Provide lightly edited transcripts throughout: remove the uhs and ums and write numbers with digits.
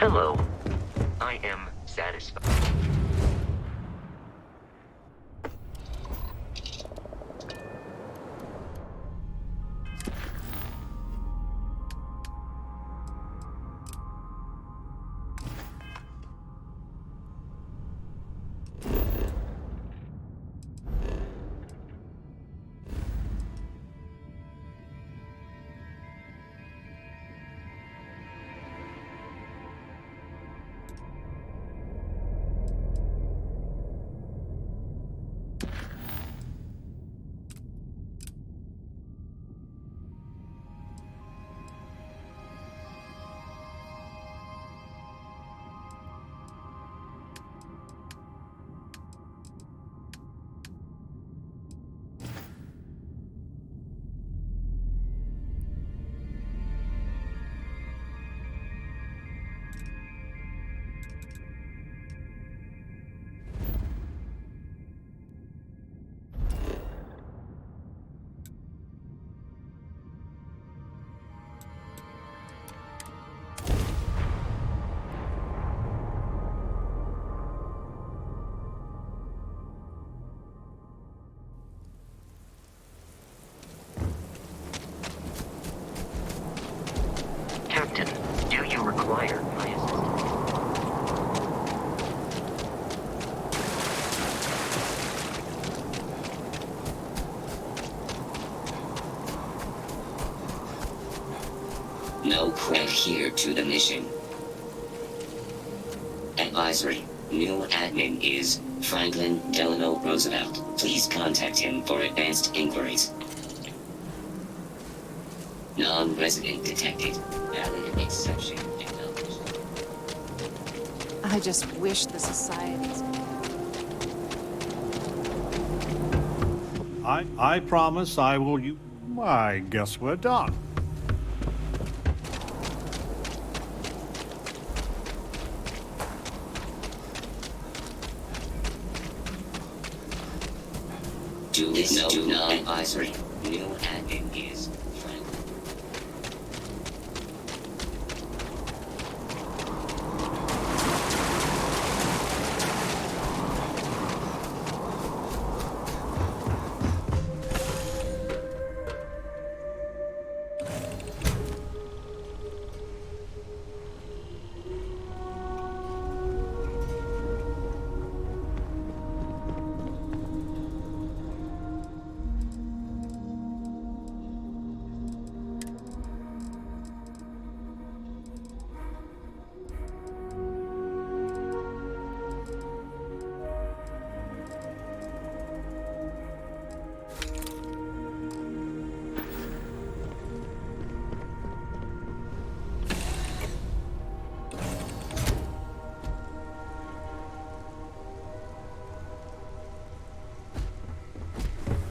Hello. I am satisfied. Captain, do you require my assistance? No adhere to the mission. Advisory. New admin is Franklin Delano Roosevelt. Please contact him for advanced inquiries. Non-resident detected. Valid exception acknowledged. I just wish the societies... I promise I will I guess we're done. Do this no non-advisory. New admin is Franklin.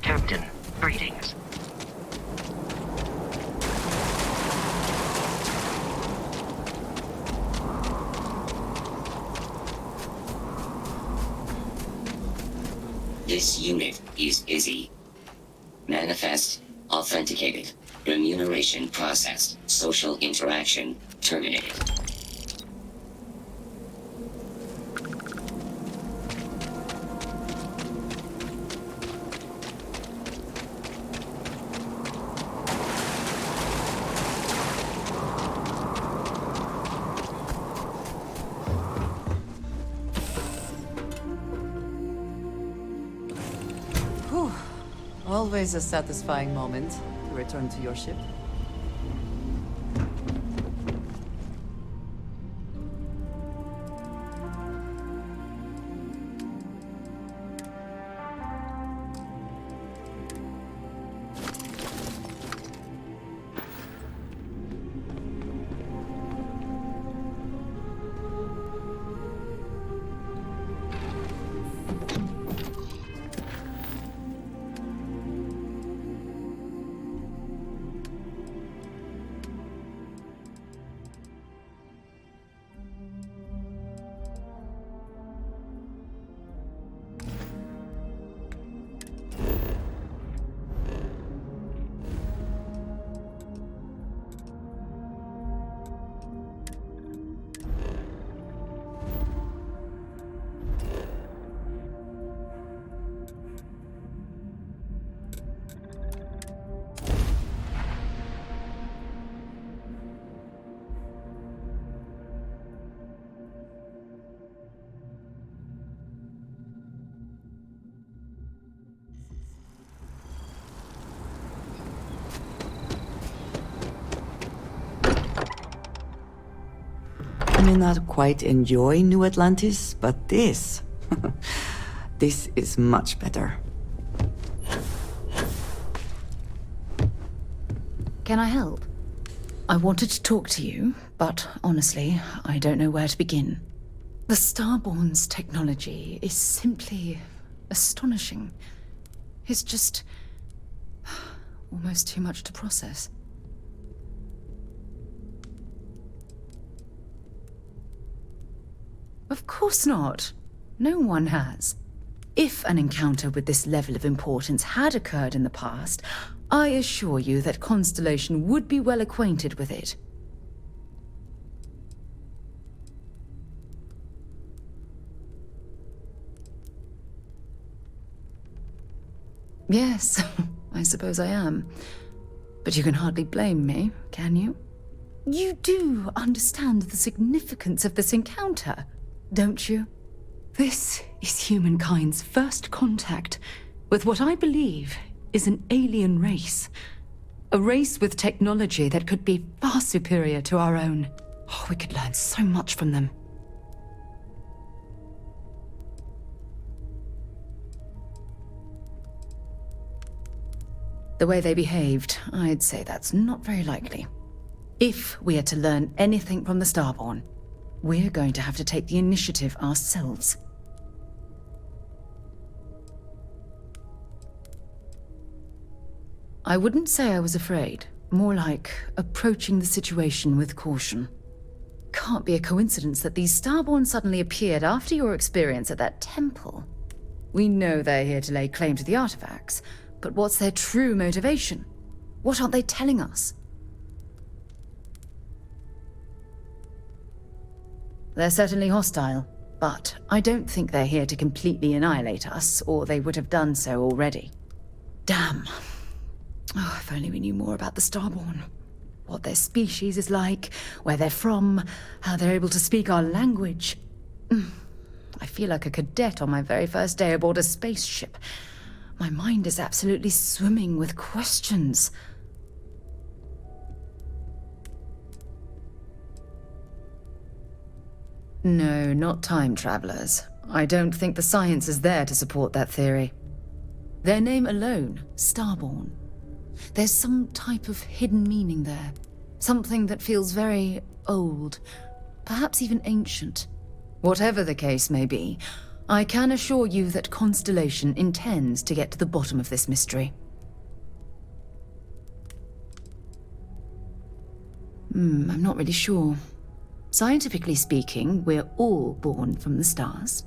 Captain, greetings. This unit is busy. Manifest authenticated. Remuneration processed. Social interaction terminated. Whew. Always a satisfying moment to return to your ship. may not quite enjoy New Atlantis, but this... this is much better. Can I help? I wanted to talk to you, but honestly, I don't know where to begin. The Starborn's technology is simply astonishing. It's just almost too much to process. Of course not. No one has. If an encounter with this level of importance had occurred in the past, I assure you that Constellation would be well acquainted with it. Yes, I suppose I am. But you can hardly blame me, can you? You do understand the significance of this encounter, don't you? This is humankind's first contact with what I believe is an alien race. A race with technology that could be far superior to our own. Oh, we could learn so much from them. The way they behaved, I'd say that's not very likely. If we are to learn anything from the Starborn, we're going to have to take the initiative ourselves. I wouldn't say I was afraid. More like approaching the situation with caution. Can't be a coincidence that these Starborn suddenly appeared after your experience at that temple. We know they're here to lay claim to the artifacts, but what's their true motivation? What aren't they telling us? They're certainly hostile, but I don't think they're here to completely annihilate us, or they would have done so already. Damn. Oh, if only we knew more about the Starborn. What their species is like, where they're from, how they're able to speak our language. I feel like a cadet on my very first day aboard a spaceship. My mind is absolutely swimming with questions. No, not time travelers. I don't think the science is there to support that theory. Their name alone, Starborn. There's some type of hidden meaning there. Something that feels very old, perhaps even ancient. Whatever the case may be, I can assure you that Constellation intends to get to the bottom of this mystery. I'm not really sure. Scientifically speaking, we're all born from the stars.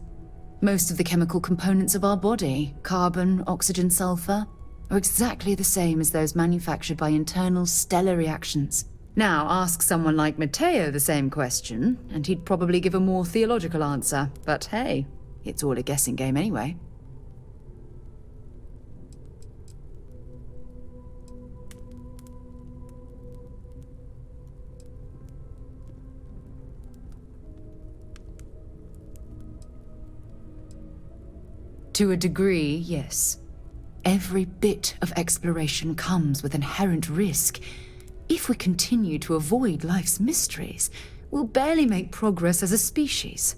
Most of the chemical components of our body, carbon, oxygen, sulfur, are exactly the same as those manufactured by internal stellar reactions. Now, ask someone like Matteo the same question, and he'd probably give a more theological answer. But hey, it's all a guessing game anyway. To a degree, yes. Every bit of exploration comes with inherent risk. If we continue to avoid life's mysteries, we'll barely make progress as a species.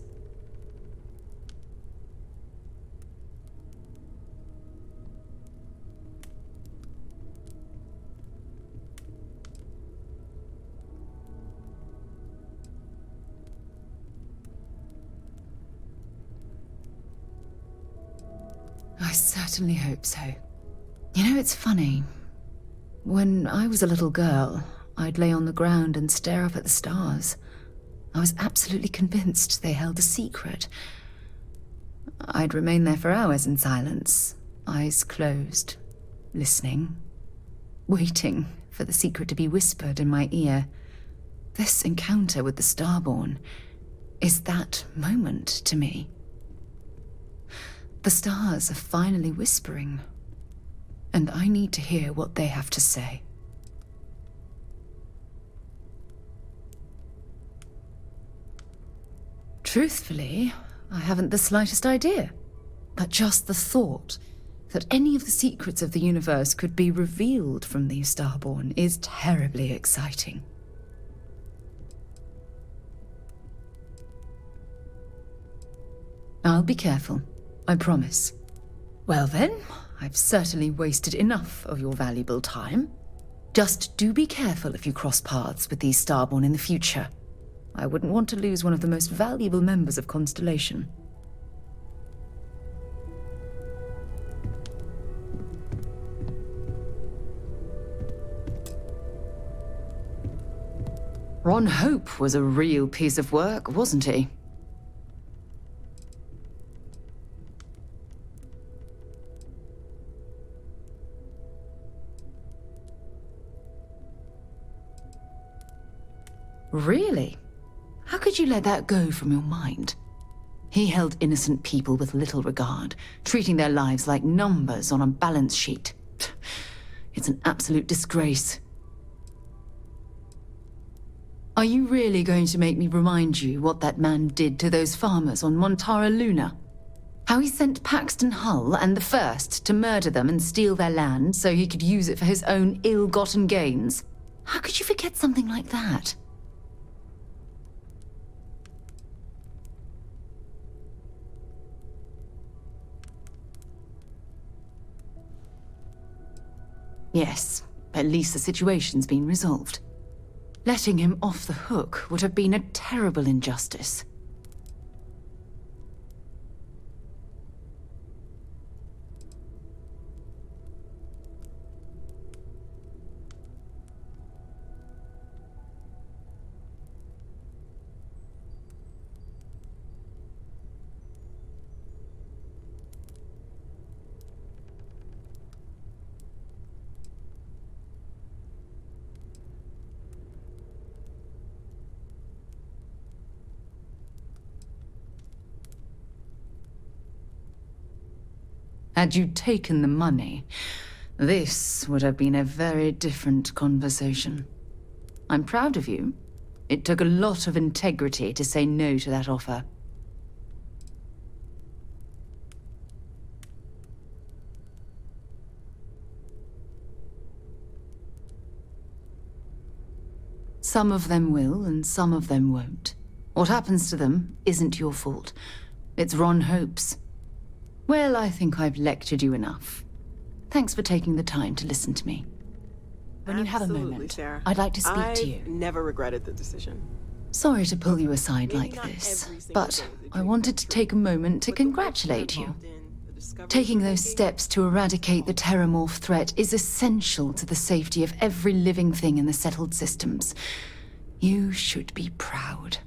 I certainly hope so. You know, it's funny. When I was a little girl, I'd lay on the ground and stare up at the stars. I was absolutely convinced they held a secret. I'd remain there for hours in silence, eyes closed, listening, waiting for the secret to be whispered in my ear. This encounter with the Starborn is that moment to me. The stars are finally whispering, and I need to hear what they have to say. Truthfully, I haven't the slightest idea, but just the thought that any of the secrets of the universe could be revealed from these Starborn is terribly exciting. I'll be careful. I promise. Well then, I've certainly wasted enough of your valuable time. Just do be careful if you cross paths with these Starborn in the future. I wouldn't want to lose one of the most valuable members of Constellation. Ron Hope was a real piece of work, wasn't he? Really? How could you let that go from your mind? He held innocent people with little regard, treating their lives like numbers on a balance sheet. It's an absolute disgrace. Are you really going to make me remind you what that man did to those farmers on Montara Luna? How he sent Paxton Hull and the First to murder them and steal their land so he could use it for his own ill-gotten gains? How could you forget something like that? Yes, at least the situation's been resolved. Letting him off the hook would have been a terrible injustice. Had you taken the money, this would have been a very different conversation. I'm proud of you. It took a lot of integrity to say no to that offer. Some of them will, and some of them won't. What happens to them isn't your fault. It's Ron Hope's. Well, I think I've lectured you enough. Thanks for taking the time to listen to me. When you have a moment, Sarah. I'd like to speak to you. I've never regretted the decision. Sorry to pull you aside like this, but I wanted to take a moment to congratulate you. Taking those steps to eradicate the Terramorph threat is essential to the safety of every living thing in the settled systems. You should be proud.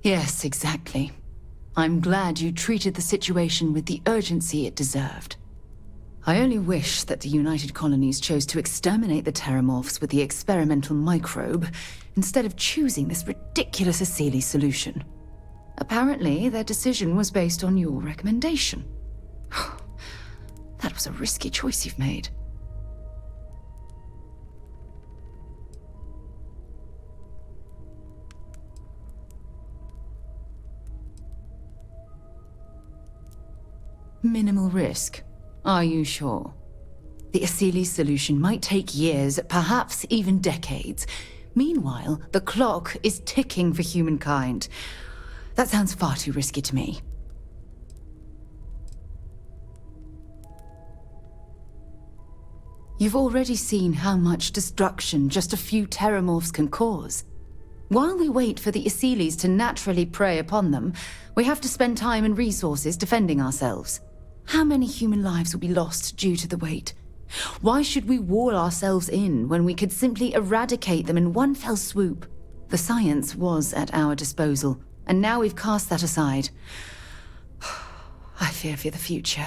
Yes, exactly. I'm glad you treated the situation with the urgency it deserved. I only wish that the United Colonies chose to exterminate the Terramorphs with the experimental microbe, instead of choosing this ridiculous Asili solution. Apparently, their decision was based on your recommendation. That was a risky choice you've made. Minimal risk. Are you sure? The Asili solution might take years, perhaps even decades. Meanwhile, the clock is ticking for humankind. That sounds far too risky to me. You've already seen how much destruction just a few Terramorphs can cause. While we wait for the Asilis to naturally prey upon them, we have to spend time and resources defending ourselves. How many human lives will be lost due to the wait? Why should we wall ourselves in when we could simply eradicate them in one fell swoop? The science was at our disposal, and now we've cast that aside. I fear for the future.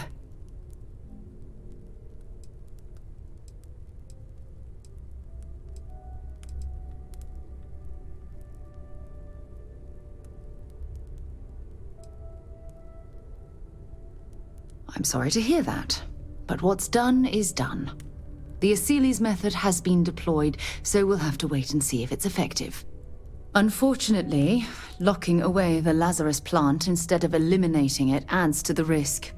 I'm sorry to hear that, but what's done is done. The Asili's method has been deployed, so we'll have to wait and see if it's effective. Unfortunately, locking away the Lazarus plant instead of eliminating it adds to the risk.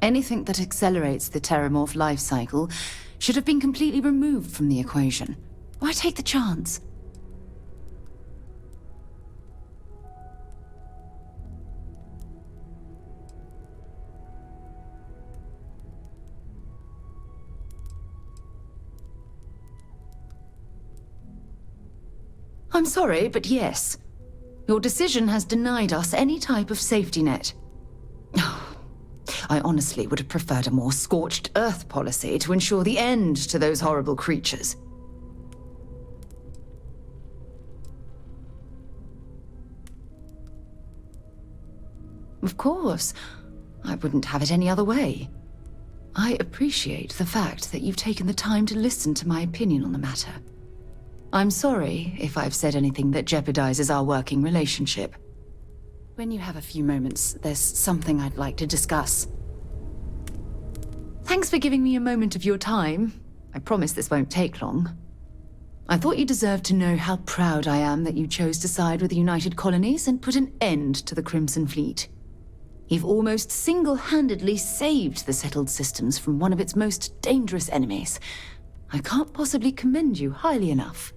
Anything that accelerates the terramorph life cycle should have been completely removed from the equation. Why take the chance? I'm sorry, but yes. Your decision has denied us any type of safety net. I honestly would have preferred a more scorched earth policy to ensure the end to those horrible creatures. Of course. I wouldn't have it any other way. I appreciate the fact that you've taken the time to listen to my opinion on the matter. I'm sorry if I've said anything that jeopardizes our working relationship. When you have a few moments, there's something I'd like to discuss. Thanks for giving me a moment of your time. I promise this won't take long. I thought you deserved to know how proud I am that you chose to side with the United Colonies and put an end to the Crimson Fleet. You've almost single-handedly saved the settled systems from one of its most dangerous enemies. I can't possibly commend you highly enough.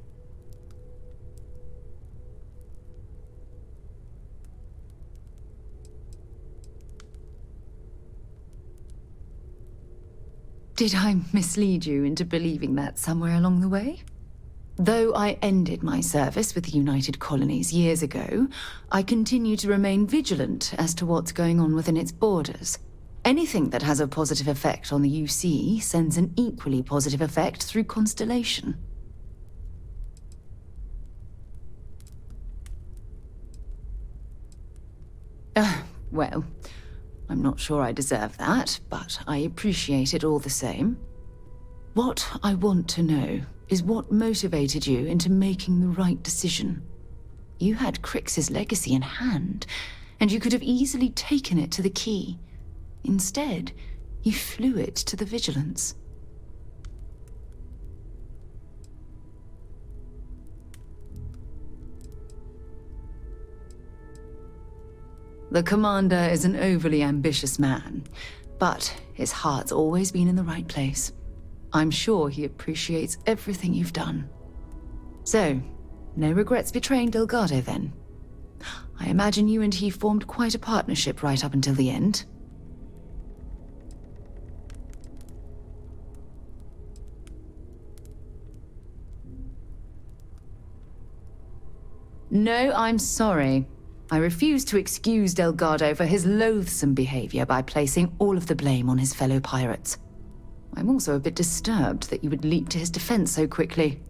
Did I mislead you into believing that somewhere along the way? Though I ended my service with the United Colonies years ago, I continue to remain vigilant as to what's going on within its borders. Anything that has a positive effect on the UC sends an equally positive effect through Constellation. Well, I'm not sure I deserve that, but I appreciate it all the same. What I want to know is what motivated you into making the right decision. You had Crix's legacy in hand, and you could have easily taken it to the Key. Instead, you flew it to the Vigilance. The Commander is an overly ambitious man, but his heart's always been in the right place. I'm sure he appreciates everything you've done. So, no regrets betraying Delgado then? I imagine you and he formed quite a partnership right up until the end. No, I'm sorry. I refuse to excuse Delgado for his loathsome behavior by placing all of the blame on his fellow pirates. I'm also a bit disturbed that you would leap to his defense so quickly.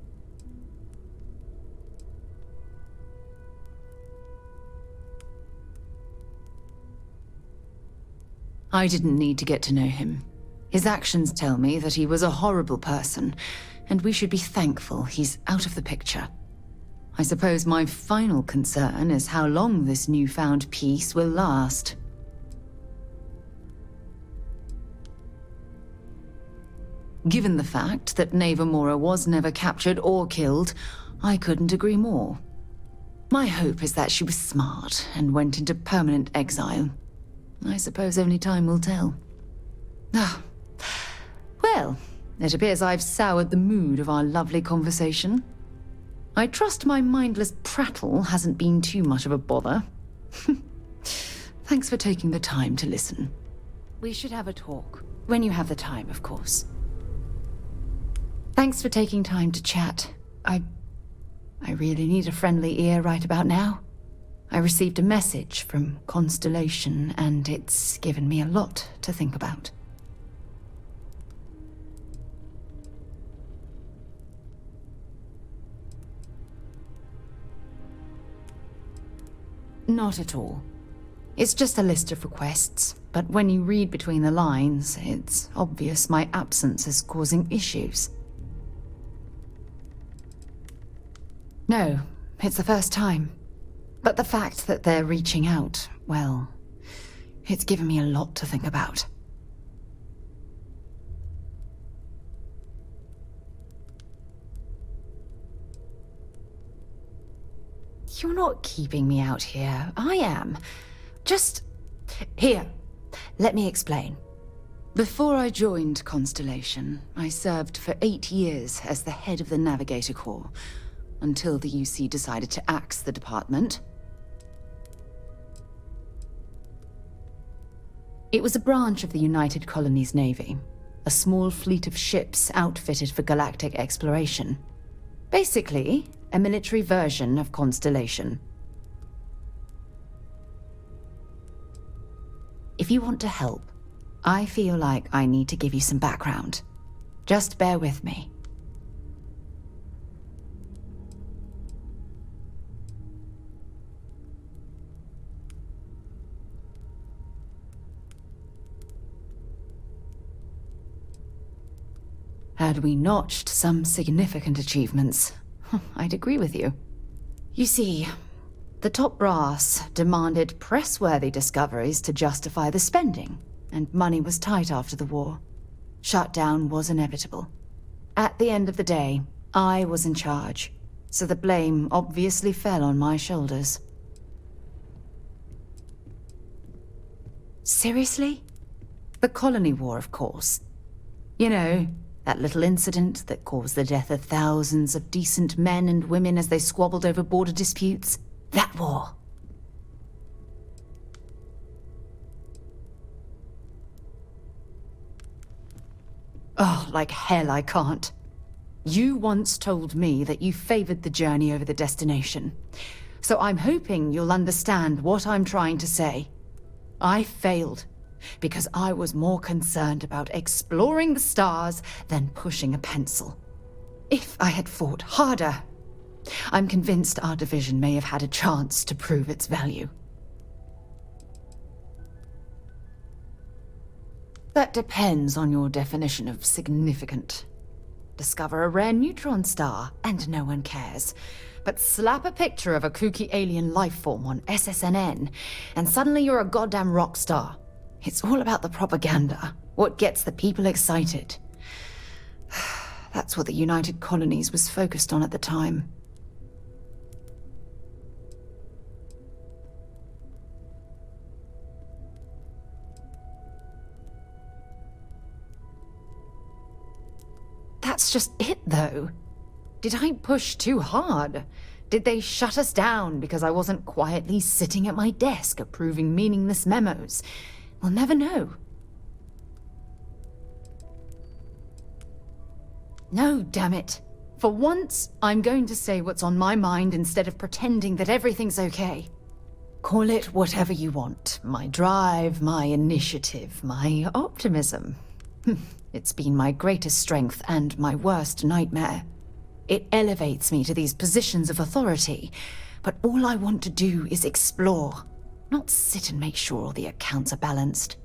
I didn't need to get to know him. His actions tell me that he was a horrible person, and we should be thankful he's out of the picture. I suppose my final concern is how long this newfound peace will last. Given the fact that Navamora was never captured or killed, I couldn't agree more. My hope is that she was smart and went into permanent exile. I suppose only time will tell. Ah, well, it appears I've soured the mood of our lovely conversation. I trust my mindless prattle hasn't been too much of a bother. Thanks for taking the time to listen. We should have a talk, when you have the time, of course. Thanks for taking time to chat. I really need a friendly ear right about now. I received a message from Constellation, and it's given me a lot to think about. Not at all. It's just a list of requests, but when you read between the lines, it's obvious my absence is causing issues. No, it's the first time. But the fact that they're reaching out, well, it's given me a lot to think about. You're not keeping me out here. I am. Just... Here, let me explain. Before I joined Constellation, I served for 8 years as the head of the Navigator Corps, until the UC decided to axe the department. It was a branch of the United Colonies Navy, a small fleet of ships outfitted for galactic exploration. Basically, a military version of Constellation. If you want to help, I feel like I need to give you some background. Just bear with me. Had we notched some significant achievements, I'd agree with you. You see, the top brass demanded press-worthy discoveries to justify the spending, and money was tight after the war. Shutdown was inevitable. At the end of the day, I was in charge, so the blame obviously fell on my shoulders. Seriously? The Colony War, of course. You know, that little incident that caused the death of thousands of decent men and women as they squabbled over border disputes. That war. Oh, like hell I can't. You once told me that you favored the journey over the destination. So I'm hoping you'll understand what I'm trying to say. I failed because I was more concerned about exploring the stars than pushing a pencil. If I had fought harder, I'm convinced our division may have had a chance to prove its value. That depends on your definition of significant. Discover a rare neutron star, and no one cares. But slap a picture of a kooky alien life form on SSNN, and suddenly you're a goddamn rock star. It's all about the propaganda, what gets the people excited. That's what the United Colonies was focused on at the time. That's just it, though. Did I push too hard? Did they shut us down because I wasn't quietly sitting at my desk approving meaningless memos? We'll never know. No, damn it. For once, I'm going to say what's on my mind instead of pretending that everything's okay. Call it whatever you want. My drive, my initiative, my optimism. It's been my greatest strength and my worst nightmare. It elevates me to these positions of authority, but all I want to do is explore, not sit and make sure all the accounts are balanced.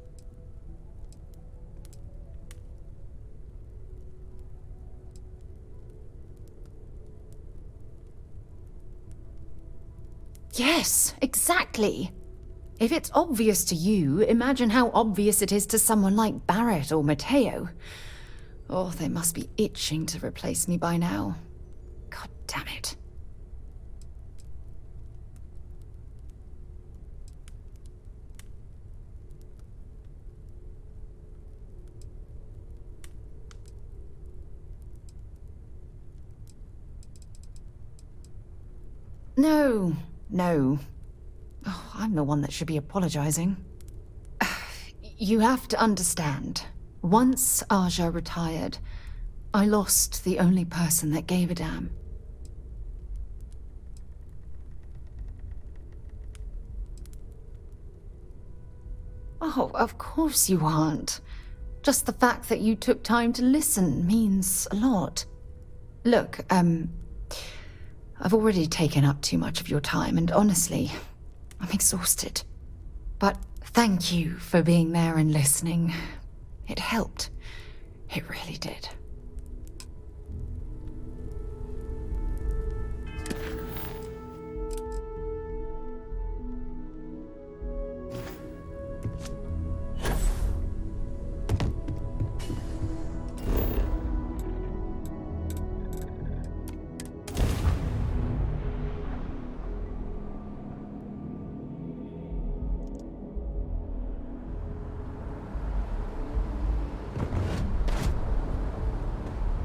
Yes, exactly. If it's obvious to you, imagine how obvious it is to someone like Barrett or Mateo. Oh, they must be itching to replace me by now. God damn it. No. Oh, I'm the one that should be apologizing. You have to understand. Once Aja retired, I lost the only person that gave a damn. Oh, of course you aren't. Just the fact that you took time to listen means a lot. Look, I've already taken up too much of your time, and honestly, I'm exhausted. But thank you for being there and listening. It helped. It really did.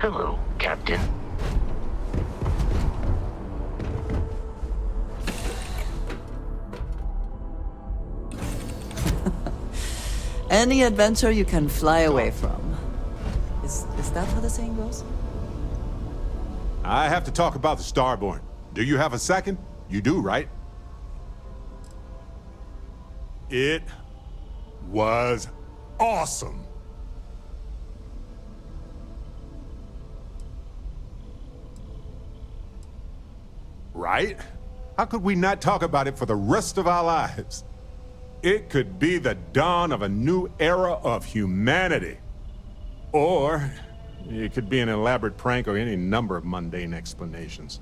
Hello, Captain. Any adventure you can fly away from. Is that how the saying goes? I have to talk about the Starborn. Do you have a second? You do, right? It was awesome. Right? How could we not talk about it for the rest of our lives? It could be the dawn of a new era of humanity. Or it could be an elaborate prank or any number of mundane explanations.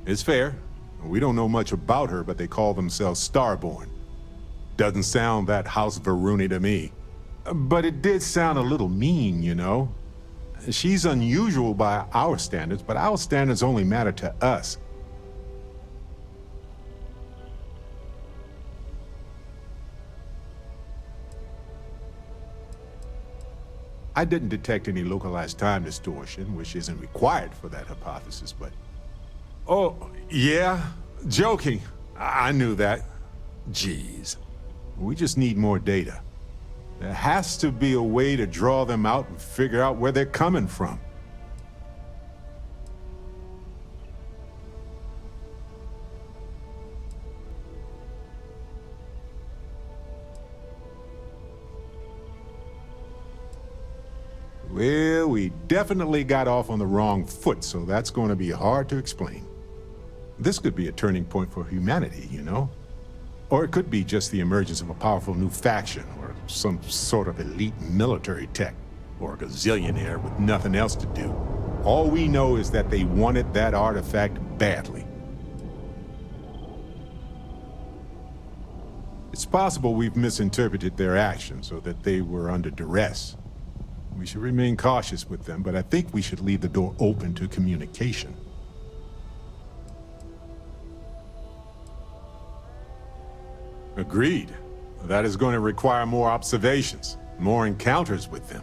It's fair. We don't know much about her, but they call themselves Starborn. Doesn't sound that House Varuni to me. But it did sound a little mean, you know? She's unusual by our standards, but our standards only matter to us. I didn't detect any localized time distortion, which isn't required for that hypothesis, but... Oh, yeah? Joking. I knew that. Jeez. We just need more data. There has to be a way to draw them out and figure out where they're coming from. Well, we definitely got off on the wrong foot, so that's going to be hard to explain. This could be a turning point for humanity, you know? Or it could be just the emergence of a powerful new faction, or some sort of elite military tech, or a gazillionaire with nothing else to do. All we know is that they wanted that artifact badly. It's possible we've misinterpreted their actions, or that they were under duress. We should remain cautious with them, but I think we should leave the door open to communication. Agreed. That is going to require more observations, more encounters with them.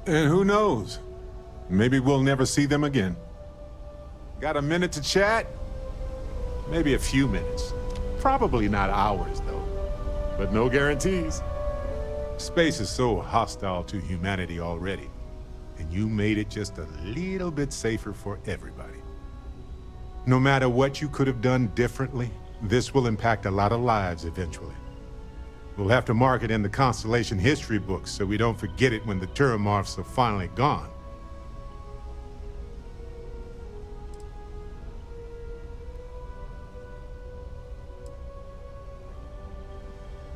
And who knows? Maybe we'll never see them again. Got a minute to chat? Maybe a few minutes. Probably not hours, though. But no guarantees. Space is so hostile to humanity already, and you made it just a little bit safer for everybody. No matter what you could have done differently, this will impact a lot of lives eventually. We'll have to mark it in the Constellation history books so we don't forget it when the Turomorphs are finally gone.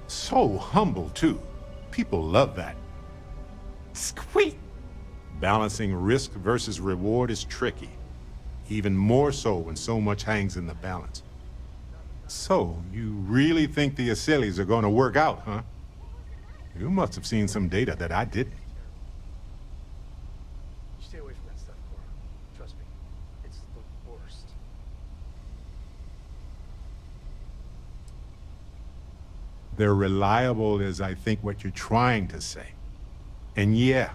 So humble, too. People love that. Squeak! Balancing risk versus reward is tricky. Even more so when so much hangs in the balance. So, you really think the Asylees are going to work out, huh? You must have seen some data that I didn't. Stay away from that stuff, Cora. Trust me. It's the worst. They're reliable is, I think, what you're trying to say. And yeah,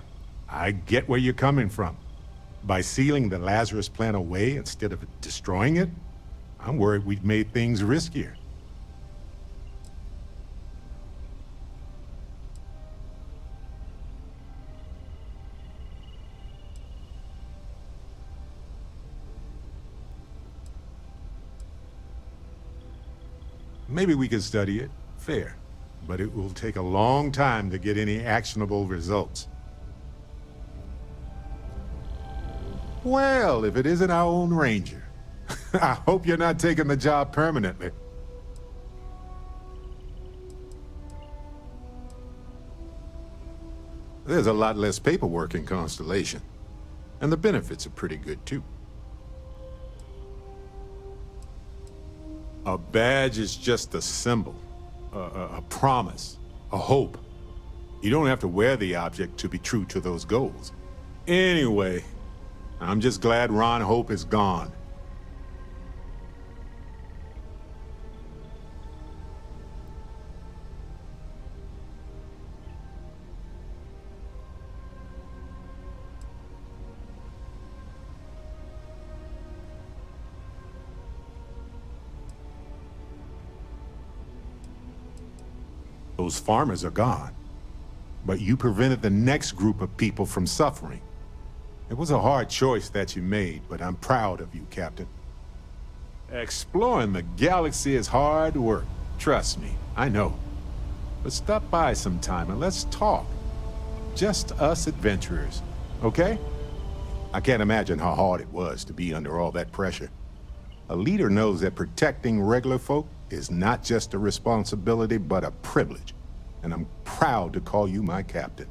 I get where you're coming from. By sealing the Lazarus plant away instead of destroying it, I'm worried we've made things riskier. Maybe we could study it. Fair. But it will take a long time to get any actionable results. Well, if it isn't our own Ranger. I hope you're not taking the job permanently. There's a lot less paperwork in Constellation. And the benefits are pretty good, too. A badge is just a symbol. A promise, a hope. You don't have to wear the object to be true to those goals. Anyway, I'm just glad Ron Hope is gone. Those farmers are gone. But you prevented the next group of people from suffering. It was a hard choice that you made, but I'm proud of you, Captain. Exploring the galaxy is hard work. Trust me, I know. But stop by sometime and let's talk. Just us adventurers, okay? I can't imagine how hard it was to be under all that pressure. A leader knows that protecting regular folk is not just a responsibility, but a privilege. And I'm proud to call you my captain.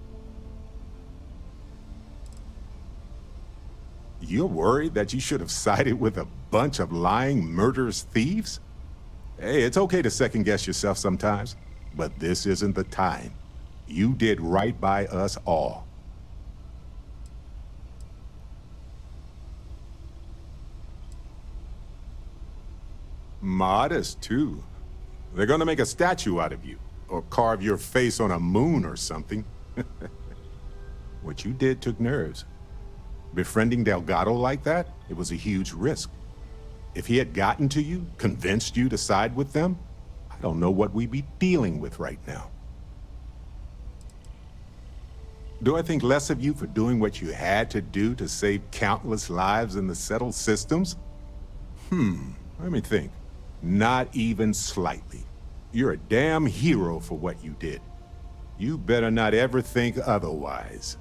You're worried that you should have sided with a bunch of lying, murderous thieves? Hey, it's okay to second-guess yourself sometimes, but this isn't the time. You did right by us all. Modest, too. They're gonna make a statue out of you, or carve your face on a moon or something. What you did took nerves. Befriending Delgado like that, it was a huge risk. If he had gotten to you, convinced you to side with them, I don't know what we'd be dealing with right now. Do I think less of you for doing what you had to do to save countless lives in the settled systems? Let me think. Not even slightly. You're a damn hero for what you did. You better not ever think otherwise.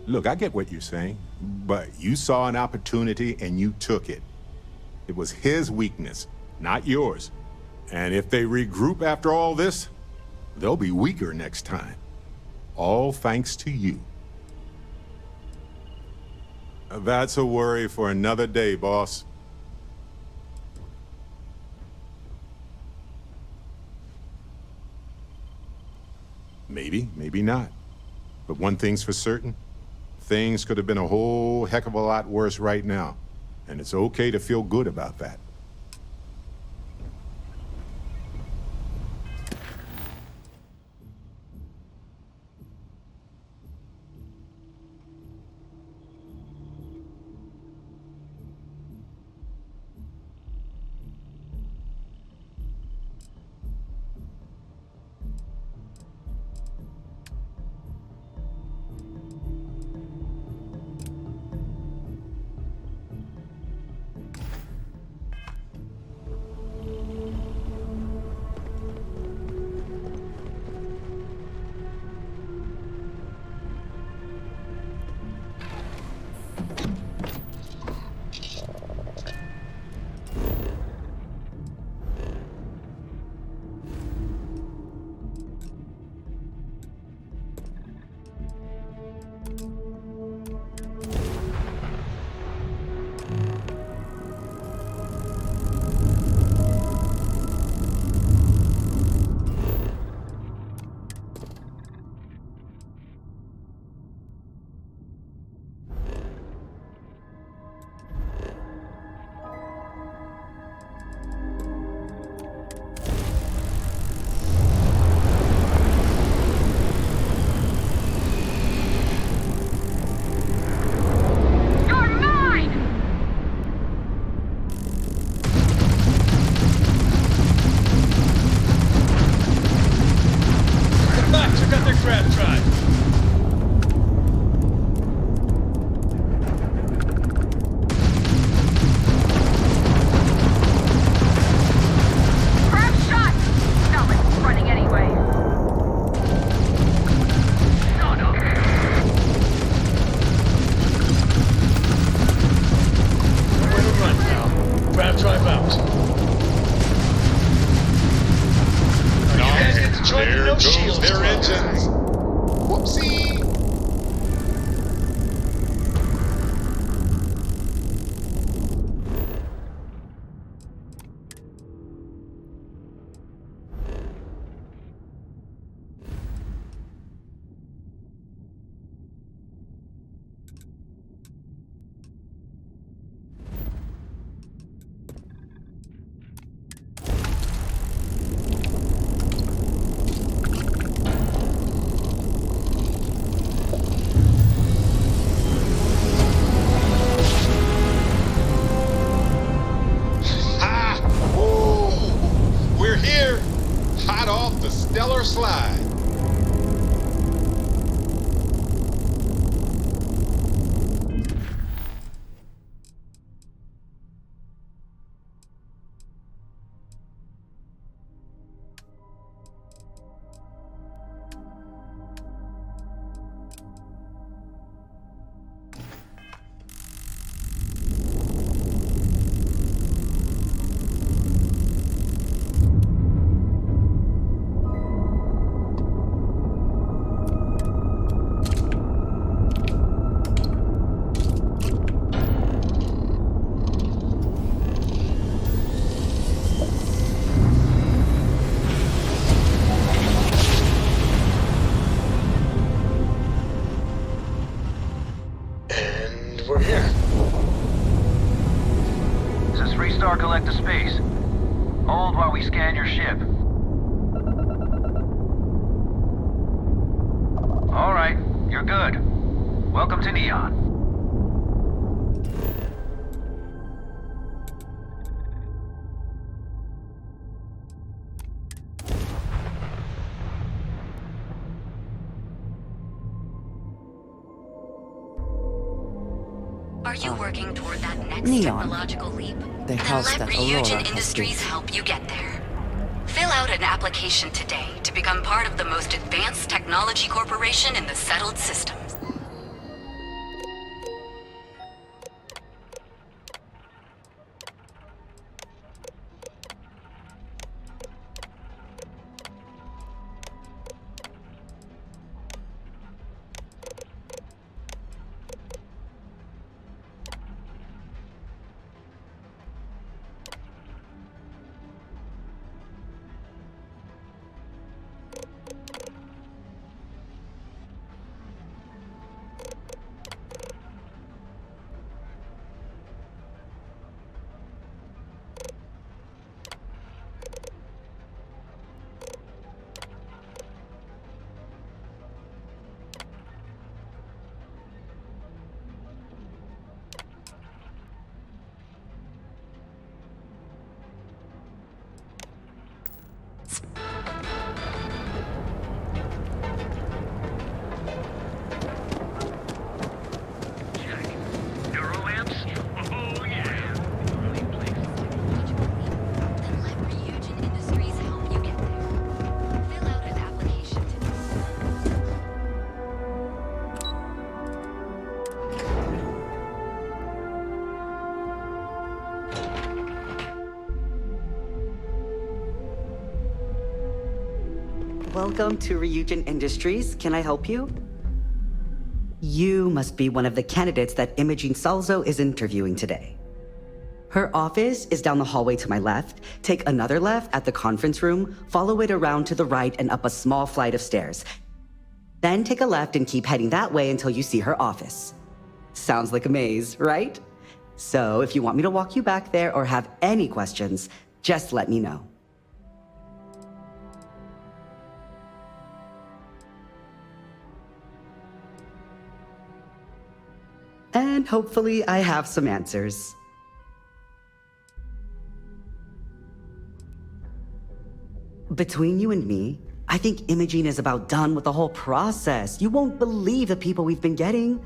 Look, I get what you're saying, but you saw an opportunity and you took it. It was his weakness, not yours. And if they regroup after all this, they'll be weaker next time. All thanks to you. That's a worry for another day, boss. Maybe, maybe not. But one thing's for certain. Things could have been a whole heck of a lot worse right now. And it's okay to feel good about that. right off the stellar slide. We're here. This is Three-Star Collective Space. Hold while we scan your ship. All right, you're good. Welcome to Neon. Are you working toward that next Neon. technological leap? The Then house let that Ryujin Aurora has Industries built. help you get there. Fill out an application today to become part of the most advanced technology corporation in the settled systems. Then let Ryujin Industries help you get there. Fill out an application today. Welcome to Ryujin Industries. Can I help you? You must be one of the candidates that Imogene Salzo is interviewing today. Her office is down the hallway to my left. Take another left at the conference room, follow it around to the right and up a small flight of stairs. Then take a left and keep heading that way until you see her office. Sounds like a maze, right? So if you want me to walk you back there or have any questions, just let me know. And hopefully I have some answers. Between you and me, I think Imogene is about done with the whole process. You won't believe the people we've been getting.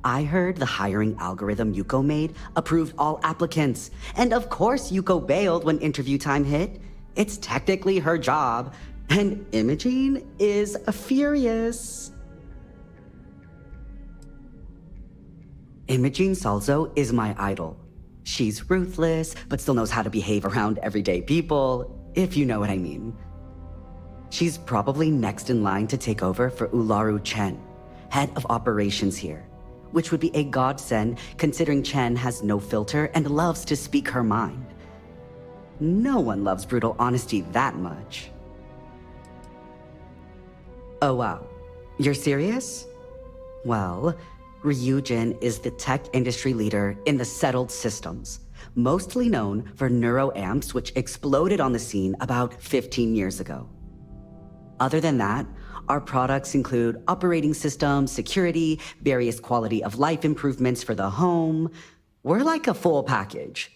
I heard the hiring algorithm Yuko made approved all applicants. And of course Yuko bailed when interview time hit. It's technically her job. And Imogene is furious. Imogene Salzo is my idol. She's ruthless, but still knows how to behave around everyday people, if you know what I mean. She's probably next in line to take over for Ularu Chen, head of operations here, which would be a godsend considering Chen has no filter and loves to speak her mind. No one loves brutal honesty that much. Oh wow, you're serious? Well, Ryujin is the tech industry leader in the settled systems, mostly known for neuroamps, which exploded on the scene about 15 years ago. Other than that, our products include operating systems, security, various quality of life improvements for the home. We're like a full package.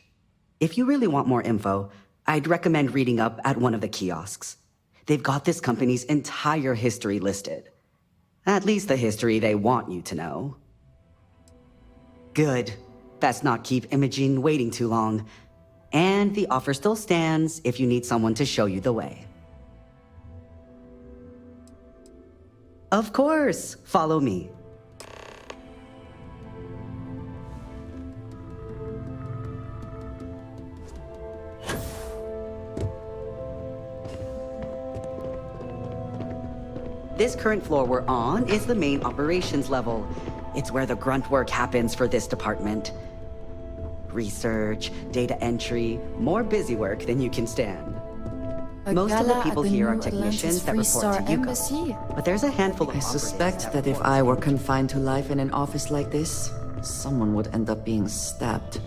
If you really want more info, I'd recommend reading up at one of the kiosks. They've got this company's entire history listed. At least the history they want you to know. Good. Best not keep Imogene waiting too long. And the offer still stands if you need someone to show you the way. Of course, follow me. This current floor we're on is the main operations level. It's where the grunt work happens for this department. Research, data entry, more busy work than you can stand. Most of the people here are technicians that report to Yuko. But there's a handful of I suspect that if I were confined to life in an office like this, someone would end up being stabbed.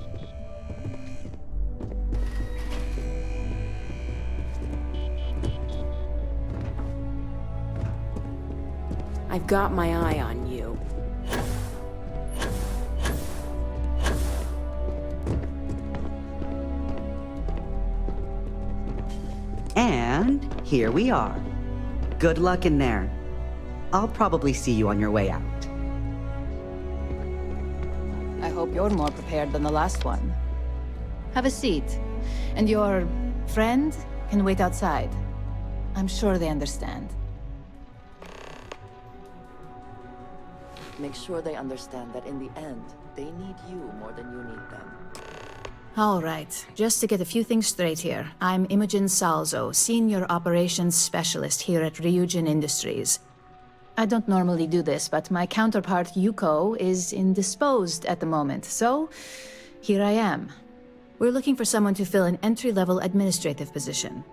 I've got my eye on you. And here we are. Good luck in there. I'll probably see you on your way out. I hope you're more prepared than the last one. Have a seat. And your friend can wait outside. I'm sure they understand. Make sure they understand that in the end, they need you more than you need them. All right, just to get a few things straight here. I'm Imogen Salzo, Senior Operations Specialist here at Ryujin Industries. I don't normally do this, but my counterpart Yuko is indisposed at the moment, so here I am. We're looking for someone to fill an entry-level administrative position.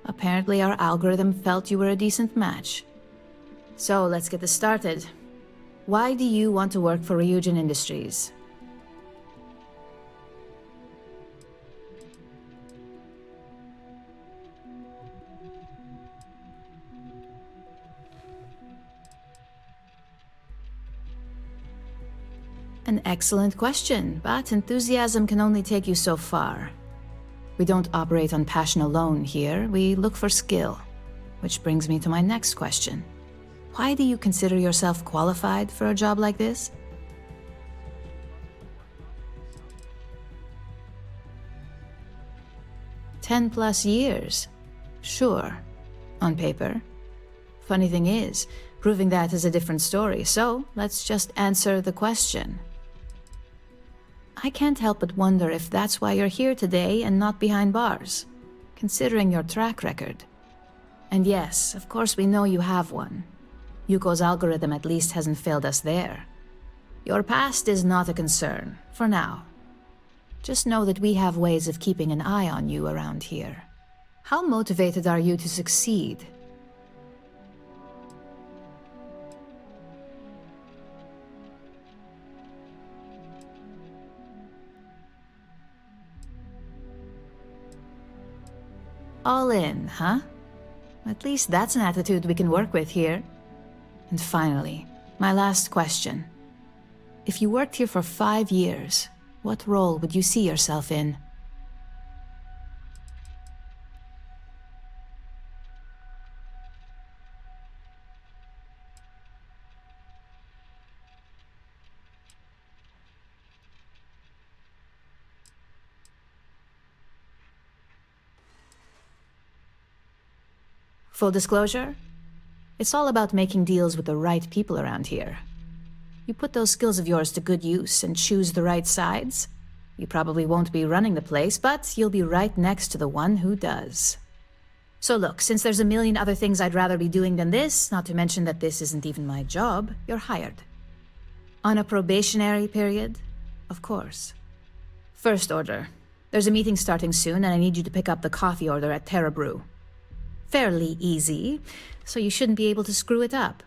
Apparently our algorithm felt you were a decent match. So let's get this started. Why do you want to work for Ryujin Industries? An excellent question, but enthusiasm can only take you so far. We don't operate on passion alone here, we look for skill. Which brings me to my next question. Why do you consider yourself qualified for a job like this? +10 years. Sure, on paper. Funny thing is, proving that is a different story, so let's just answer the question. I can't help but wonder if that's why you're here today and not behind bars, considering your track record. And yes, of course we know you have one. Yuko's algorithm at least hasn't failed us there. Your past is not a concern, for now. Just know that we have ways of keeping an eye on you around here. How motivated are you to succeed? All in, huh? At least that's an attitude we can work with here. And finally, my last question. If you worked here for 5 years, what role would you see yourself in? Full disclosure? It's all about making deals with the right people around here. You put those skills of yours to good use and choose the right sides. You probably won't be running the place, but you'll be right next to the one who does. So look, since there's a million other things I'd rather be doing than this, not to mention that this isn't even my job, you're hired. On a probationary period, of course. First order. There's a meeting starting soon, and I need you to pick up the coffee order at Terra Brew. Fairly easy, so you shouldn't be able to screw it up.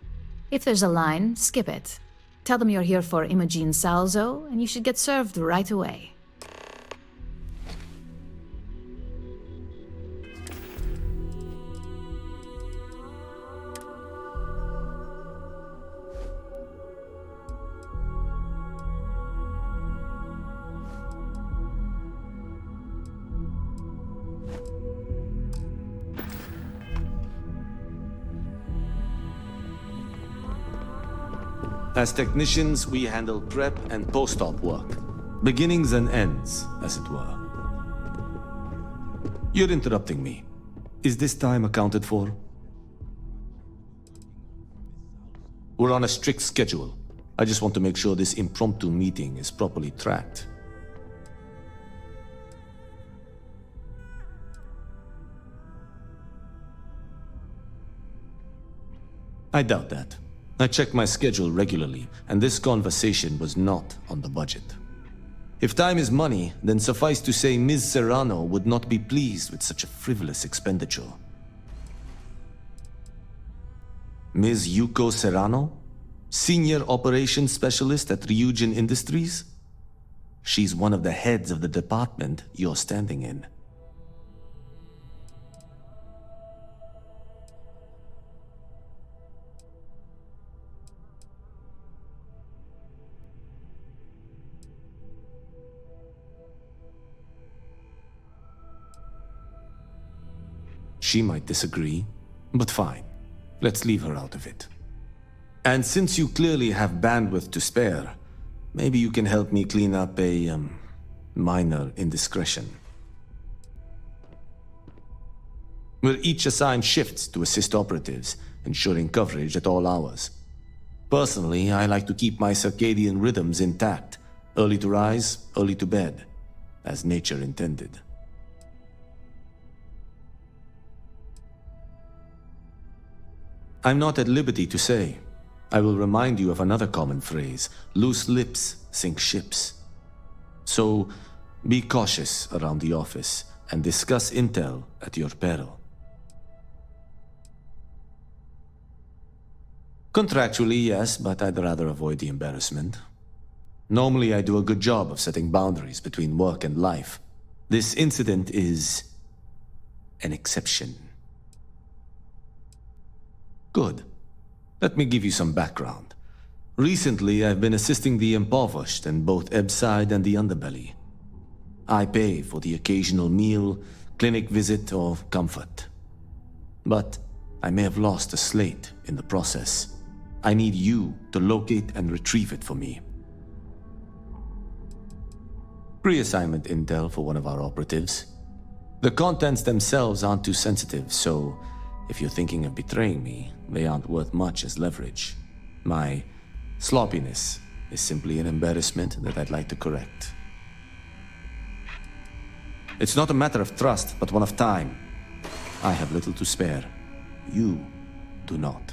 If there's a line, skip it. Tell them you're here for Imogen Salzo, and you should get served right away. As technicians, we handle prep and post-op work. Beginnings and ends, as it were. You're interrupting me. Is this time accounted for? We're on a strict schedule. I just want to make sure this impromptu meeting is properly tracked. I doubt that. I check my schedule regularly, and this conversation was not on the budget. If time is money, then suffice to say Ms. Serrano would not be pleased with such a frivolous expenditure. Ms. Yuko Serrano? Senior Operations Specialist at Ryujin Industries? She's one of the heads of the department you're standing in. She might disagree, but fine. Let's leave her out of it. And since you clearly have bandwidth to spare, maybe you can help me clean up a, minor indiscretion. We're each assigned shifts to assist operatives, ensuring coverage at all hours. Personally, I like to keep my circadian rhythms intact. Early to rise, early to bed, as nature intended. I'm not at liberty to say. I will remind you of another common phrase: loose lips sink ships. So, be cautious around the office and discuss intel at your peril. Contractually, yes, but I'd rather avoid the embarrassment. Normally, I do a good job of setting boundaries between work and life. This incident is an exception. Good. Let me give you some background. Recently, I've been assisting the impoverished in both Ebbside and the underbelly. I pay for the occasional meal, clinic visit, or comfort. But I may have lost a slate in the process. I need you to locate and retrieve it for me. Pre-assignment intel for one of our operatives. The contents themselves aren't too sensitive, so if you're thinking of betraying me, they aren't worth much as leverage. My sloppiness is simply an embarrassment that I'd like to correct. It's not a matter of trust, but one of time. I have little to spare. You do not.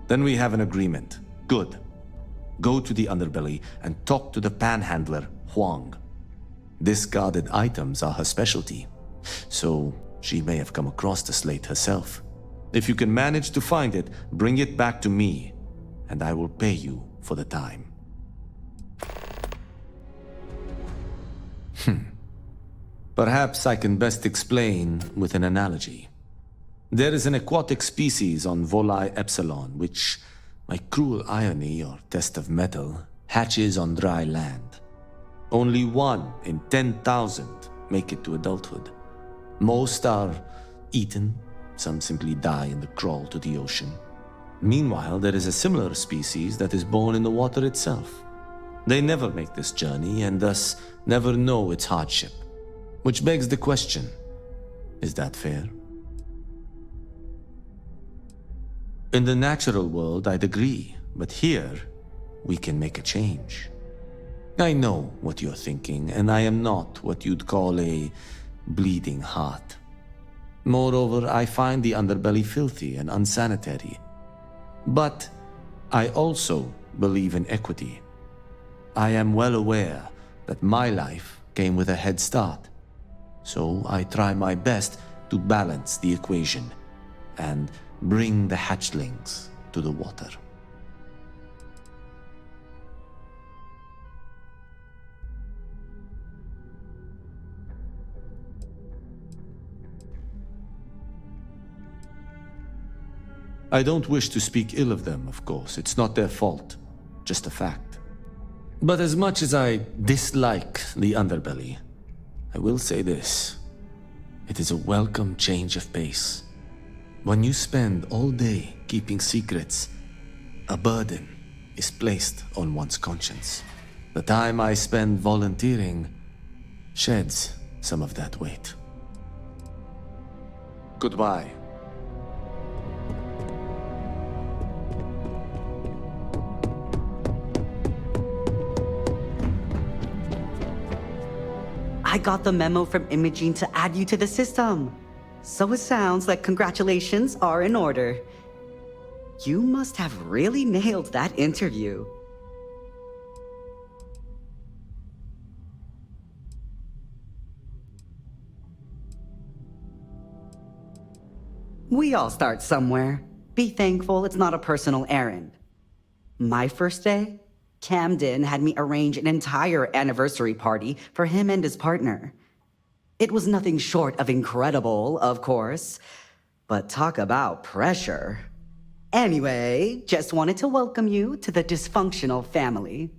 Then we have an agreement. Good. Go to the underbelly and talk to the panhandler, Huang. Discarded items are her specialty, so she may have come across the slate herself. If you can manage to find it, bring it back to me, and I will pay you for the time. Perhaps I can best explain with an analogy. There is an aquatic species on Volai Epsilon, which, by cruel irony or test of metal, hatches on dry land. Only 1 in 10,000 make it to adulthood. Most are eaten, some simply die in the crawl to the ocean. Meanwhile, there is a similar species that is born in the water itself. They never make this journey and thus never know its hardship. Which begs the question, is that fair? In the natural world, I'd agree, but here, we can make a change. I know what you're thinking, and I am not what you'd call a bleeding heart. Moreover, I find the underbelly filthy and unsanitary. But I also believe in equity. I am well aware that my life came with a head start. So I try my best to balance the equation and bring the hatchlings to the water. I don't wish to speak ill of them, of course. It's not their fault, just a fact. But as much as I dislike the underbelly, I will say this. It is a welcome change of pace. When you spend all day keeping secrets, A burden is placed on one's conscience. The time I spend volunteering sheds some of that weight. Goodbye. I got the memo from Imogene to add you to the system. So it sounds like congratulations are in order. You must have really nailed that interview. We all start somewhere. Be thankful it's not a personal errand. My first day, Camden had me arrange an entire anniversary party for him and his partner. It was nothing short of incredible, of course, but talk about pressure. Anyway, just wanted to welcome you to the dysfunctional family.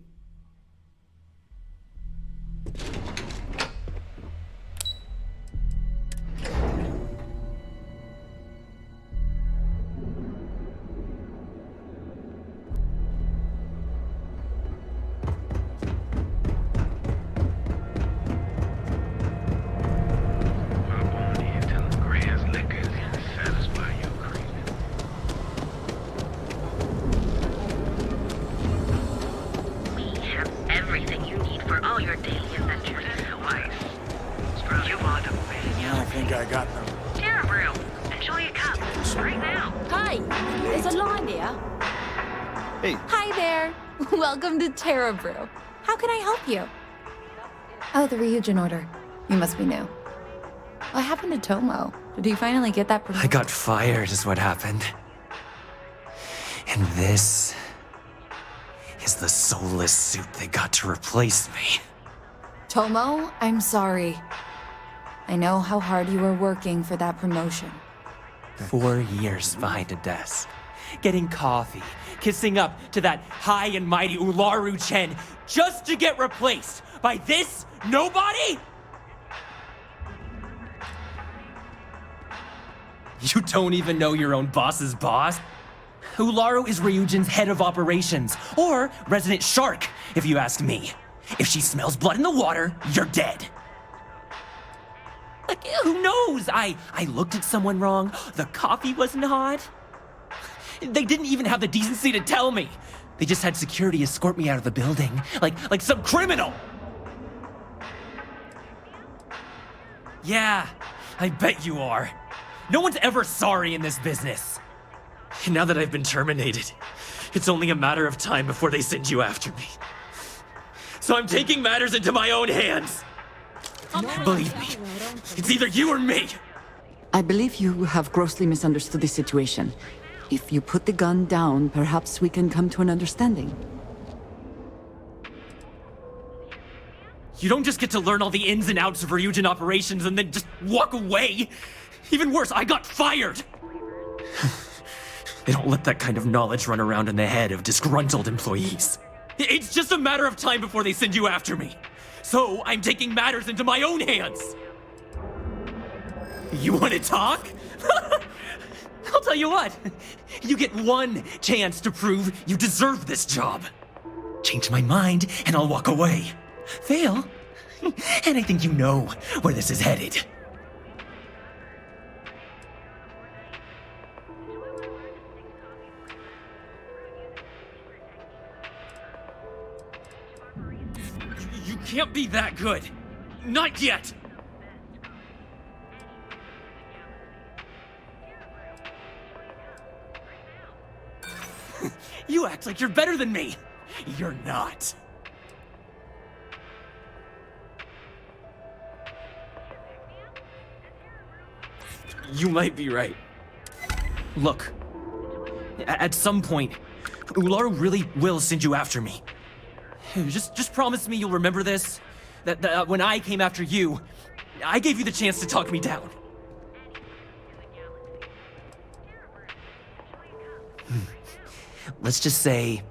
Brew. How can I help you? Oh, the Ryujin order. You must be new. What happened to Tomo? Did he finally get that promotion? I got fired is what happened. And this is the soulless suit they got to replace me. Tomo, I'm sorry. I know how hard you were working for that promotion. 4 years behind a desk, getting coffee, kissing up to that high and mighty Ularu Chen just to get replaced by this nobody? You don't even know your own boss's boss? Ularu is Ryujin's head of operations, or resident shark, if you ask me. If she smells blood in the water, you're dead. Like, who knows? I looked at someone wrong, the coffee wasn't hot. They didn't even have the decency to tell me. They just had security escort me out of the building, like some criminal. Yeah, I bet you are. No one's ever sorry in this business. And now that I've been terminated, it's only a matter of time before they send you after me. So I'm taking matters into my own hands. Believe me, it's either you or me. I believe you have grossly misunderstood the situation. If you put the gun down, perhaps we can come to an understanding. You don't just get to learn all the ins and outs of Ryujin operations and then just walk away. Even worse, I got fired. They don't let that kind of knowledge run around in the head of disgruntled employees. It's just a matter of time before they send you after me. So I'm taking matters into my own hands. You want to talk? I'll tell you what, you get one chance to prove you deserve this job. Change my mind and I'll walk away. Fail, and I think you know where this is headed. You can't be that good. Not yet. You act like you're better than me. You're not. You might be right. Look, at some point, Ularu really will send you after me. Just promise me you'll remember this. That when I came after you, I gave you the chance to talk me down. Let's just say,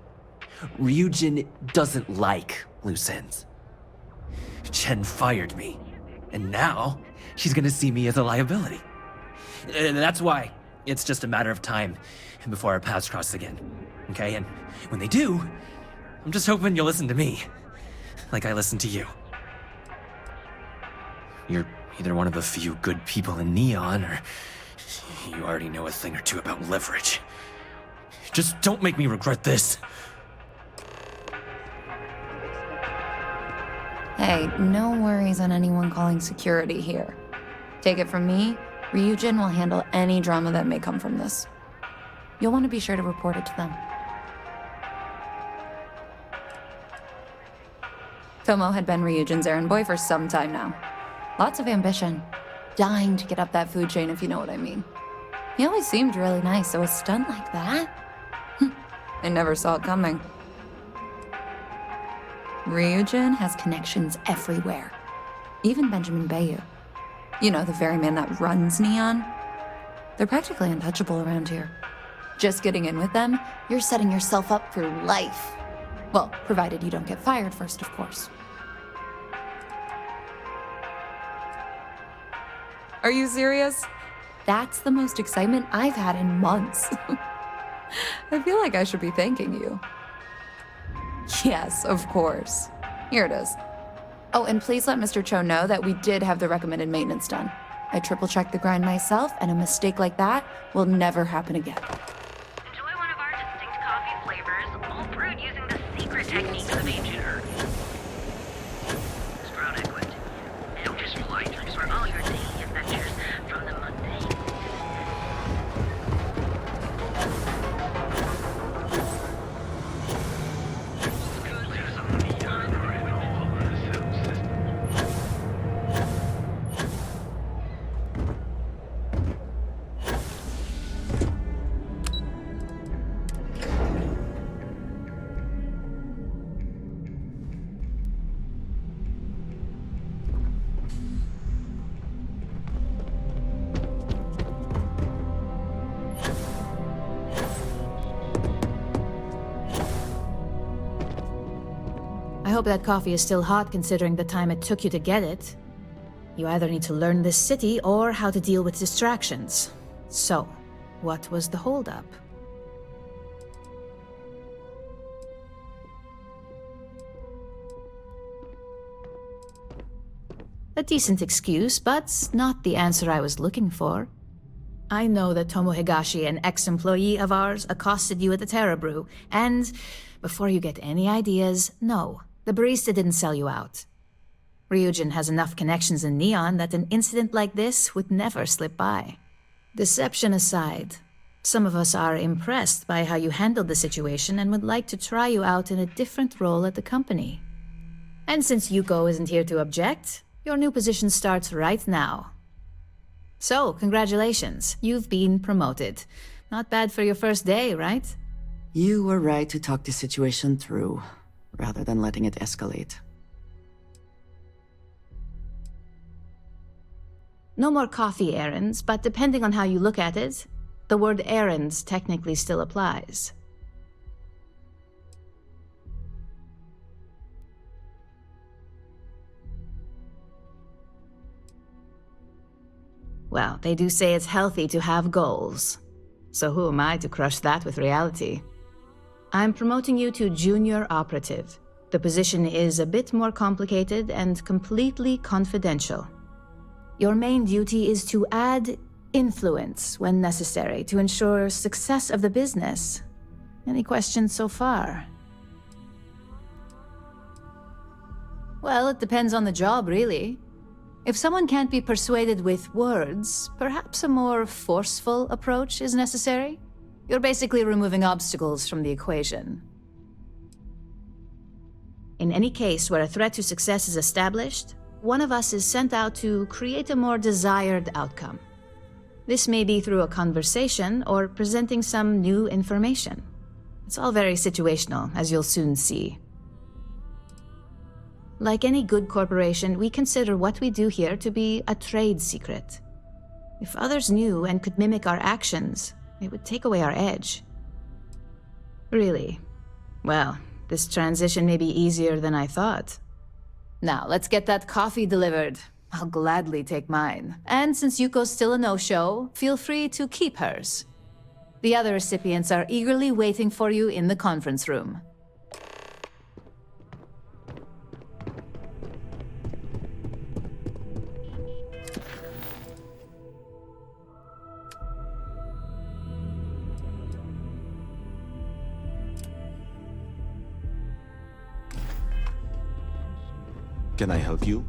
Ryujin doesn't like loose ends. Chen fired me, and now she's gonna see me as a liability. And that's why, It's just a matter of time before our paths cross again, okay? And when they do, I'm just hoping you'll listen to me, like I listen to you. You're either one of the few good people in Neon, or you already know a thing or two about leverage. Just don't make me regret this. Hey, no worries on anyone calling security here. Take it from me, Ryujin will handle any drama that may come from this. You'll want to be sure to report it to them. Tomo had been Ryujin's errand boy for some time now. Lots of ambition. Dying to get up that food chain, if you know what I mean. He always seemed really nice, so a stunt like that? I never saw it coming. Ryujin has connections everywhere. Even Benjamin Bayu. You know, the very man that runs Neon. They're practically untouchable around here. Just getting in with them, you're setting yourself up for life. Well, provided you don't get fired first, of course. Are you serious? That's the most excitement I've had in months. I feel like I should be thanking you. Yes, of course. Here it is. Oh, and please let Mr. Cho know that we did have the recommended maintenance done. I triple-checked the grind myself, and a mistake like that will never happen again. Enjoy one of our distinct coffee flavors, all brewed using the secret techniques of ancient herbs. Sprout Equid. Don't just fly through for all your daily adventures from the mundane. I hope that coffee is still hot considering the time it took you to get it. You either need to learn this city or how to deal with distractions. So, what was the holdup? A decent excuse, but not the answer I was looking for. I know that Tomo Higashi, an ex-employee of ours, accosted you at the Terra Brew, and before you get any ideas, no, the barista didn't sell you out. Ryujin has enough connections in Neon that an incident like this would never slip by. Deception aside, some of us are impressed by how you handled the situation and would like to try you out in a different role at the company. And since Yuko isn't here to object, your new position starts right now. So, congratulations, you've been promoted. Not bad for your first day, right? You were right to talk the situation through, rather than letting it escalate. No more coffee errands, but depending on how you look at it, the word errands technically still applies. Well, they do say it's healthy to have goals. So who am I to crush that with reality? I'm promoting you to junior operative. The position is a bit more complicated and completely confidential. Your main duty is to add influence when necessary to ensure success of the business. Any questions so far? Well, it depends on the job, really. If someone can't be persuaded with words, perhaps a more forceful approach is necessary. You're basically removing obstacles from the equation. In any case where a threat to success is established, one of us is sent out to create a more desired outcome. This may be through a conversation or presenting some new information. It's all very situational, as you'll soon see. Like any good corporation, we consider what we do here to be a trade secret. If others knew and could mimic our actions, it would take away our edge. Really? Well, this transition may be easier than I thought. Now, let's get that coffee delivered. I'll gladly take mine. And since Yuko's still a no-show, feel free to keep hers. The other recipients are eagerly waiting for you in the conference room. Can I help you?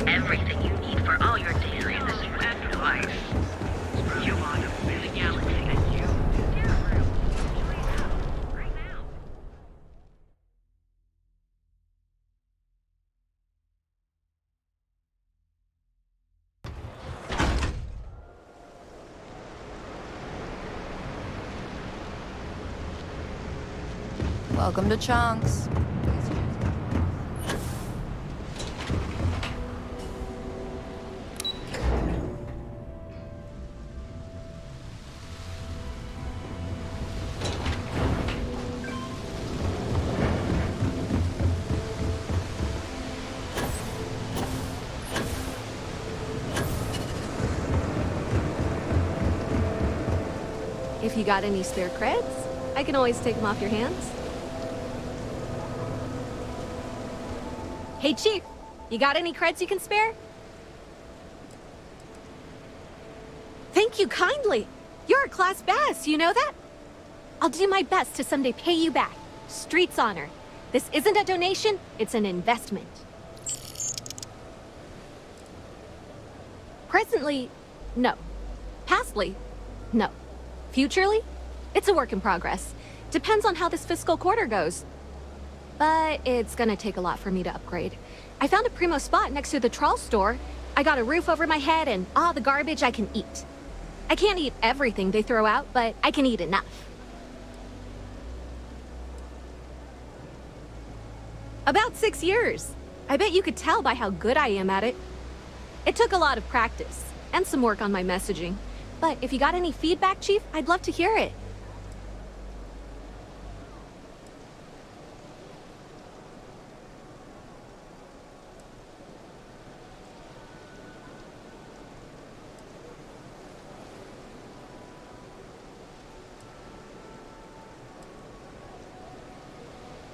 Everything you need for all your daily in this afterlife. You are the really galaxy and you right now. Welcome to Chunks. If you got any spare creds, I can always take them off your hands. Hey, Chief, you got any creds you can spare? Thank you kindly. You're a class bass, you know that? I'll do my best to someday pay you back. Street's honor. This isn't a donation, it's an investment. Presently, no. Pastly, no. Futurely, it's a work in progress. Depends on how this fiscal quarter goes. But it's gonna take a lot for me to upgrade. I found a primo spot next to the trawl store. I got a roof over my head and all the garbage I can eat. I can't eat everything they throw out, but I can eat enough. About 6 years. I bet you could tell by how good I am at it. It took a lot of practice and some work on my messaging. But if you got any feedback, Chief, I'd love to hear it.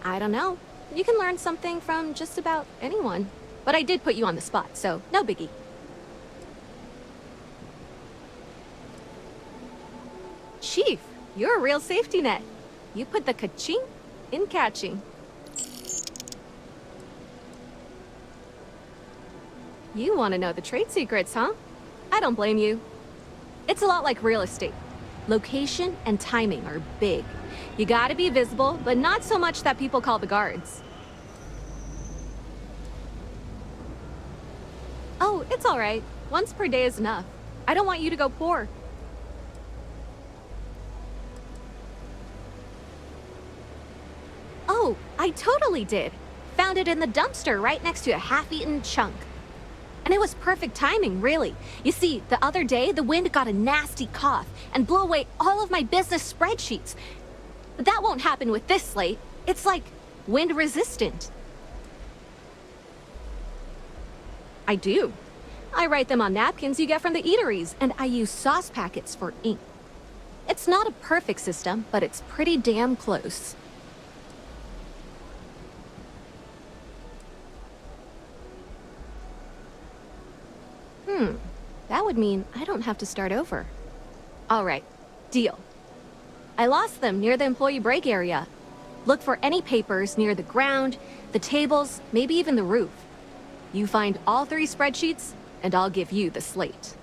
I don't know. You can learn something from just about anyone. But I did put you on the spot, so no biggie. Chief, you're a real safety net. You put the ka-ching in catching. You want to know the trade secrets, huh? I don't blame you. It's a lot like real estate. Location and timing are big. You gotta be visible, but not so much that people call the guards. Oh, it's all right. Once per day is enough. I don't want you to go poor. Oh, I totally did. Found it in the dumpster right next to a half-eaten chunk. And it was perfect timing, really. You see, the other day, the wind got a nasty cough and blew away all of my business spreadsheets. But that won't happen with this slate. It's like wind resistant. I do. I write them on napkins you get from the eateries, and I use sauce packets for ink. It's not a perfect system, but it's pretty damn close. That would mean I don't have to start over. All right, deal. I lost them near the employee break area. Look for any papers near the ground, the tables, maybe even the roof. You find all 3 spreadsheets, and I'll give you the slate.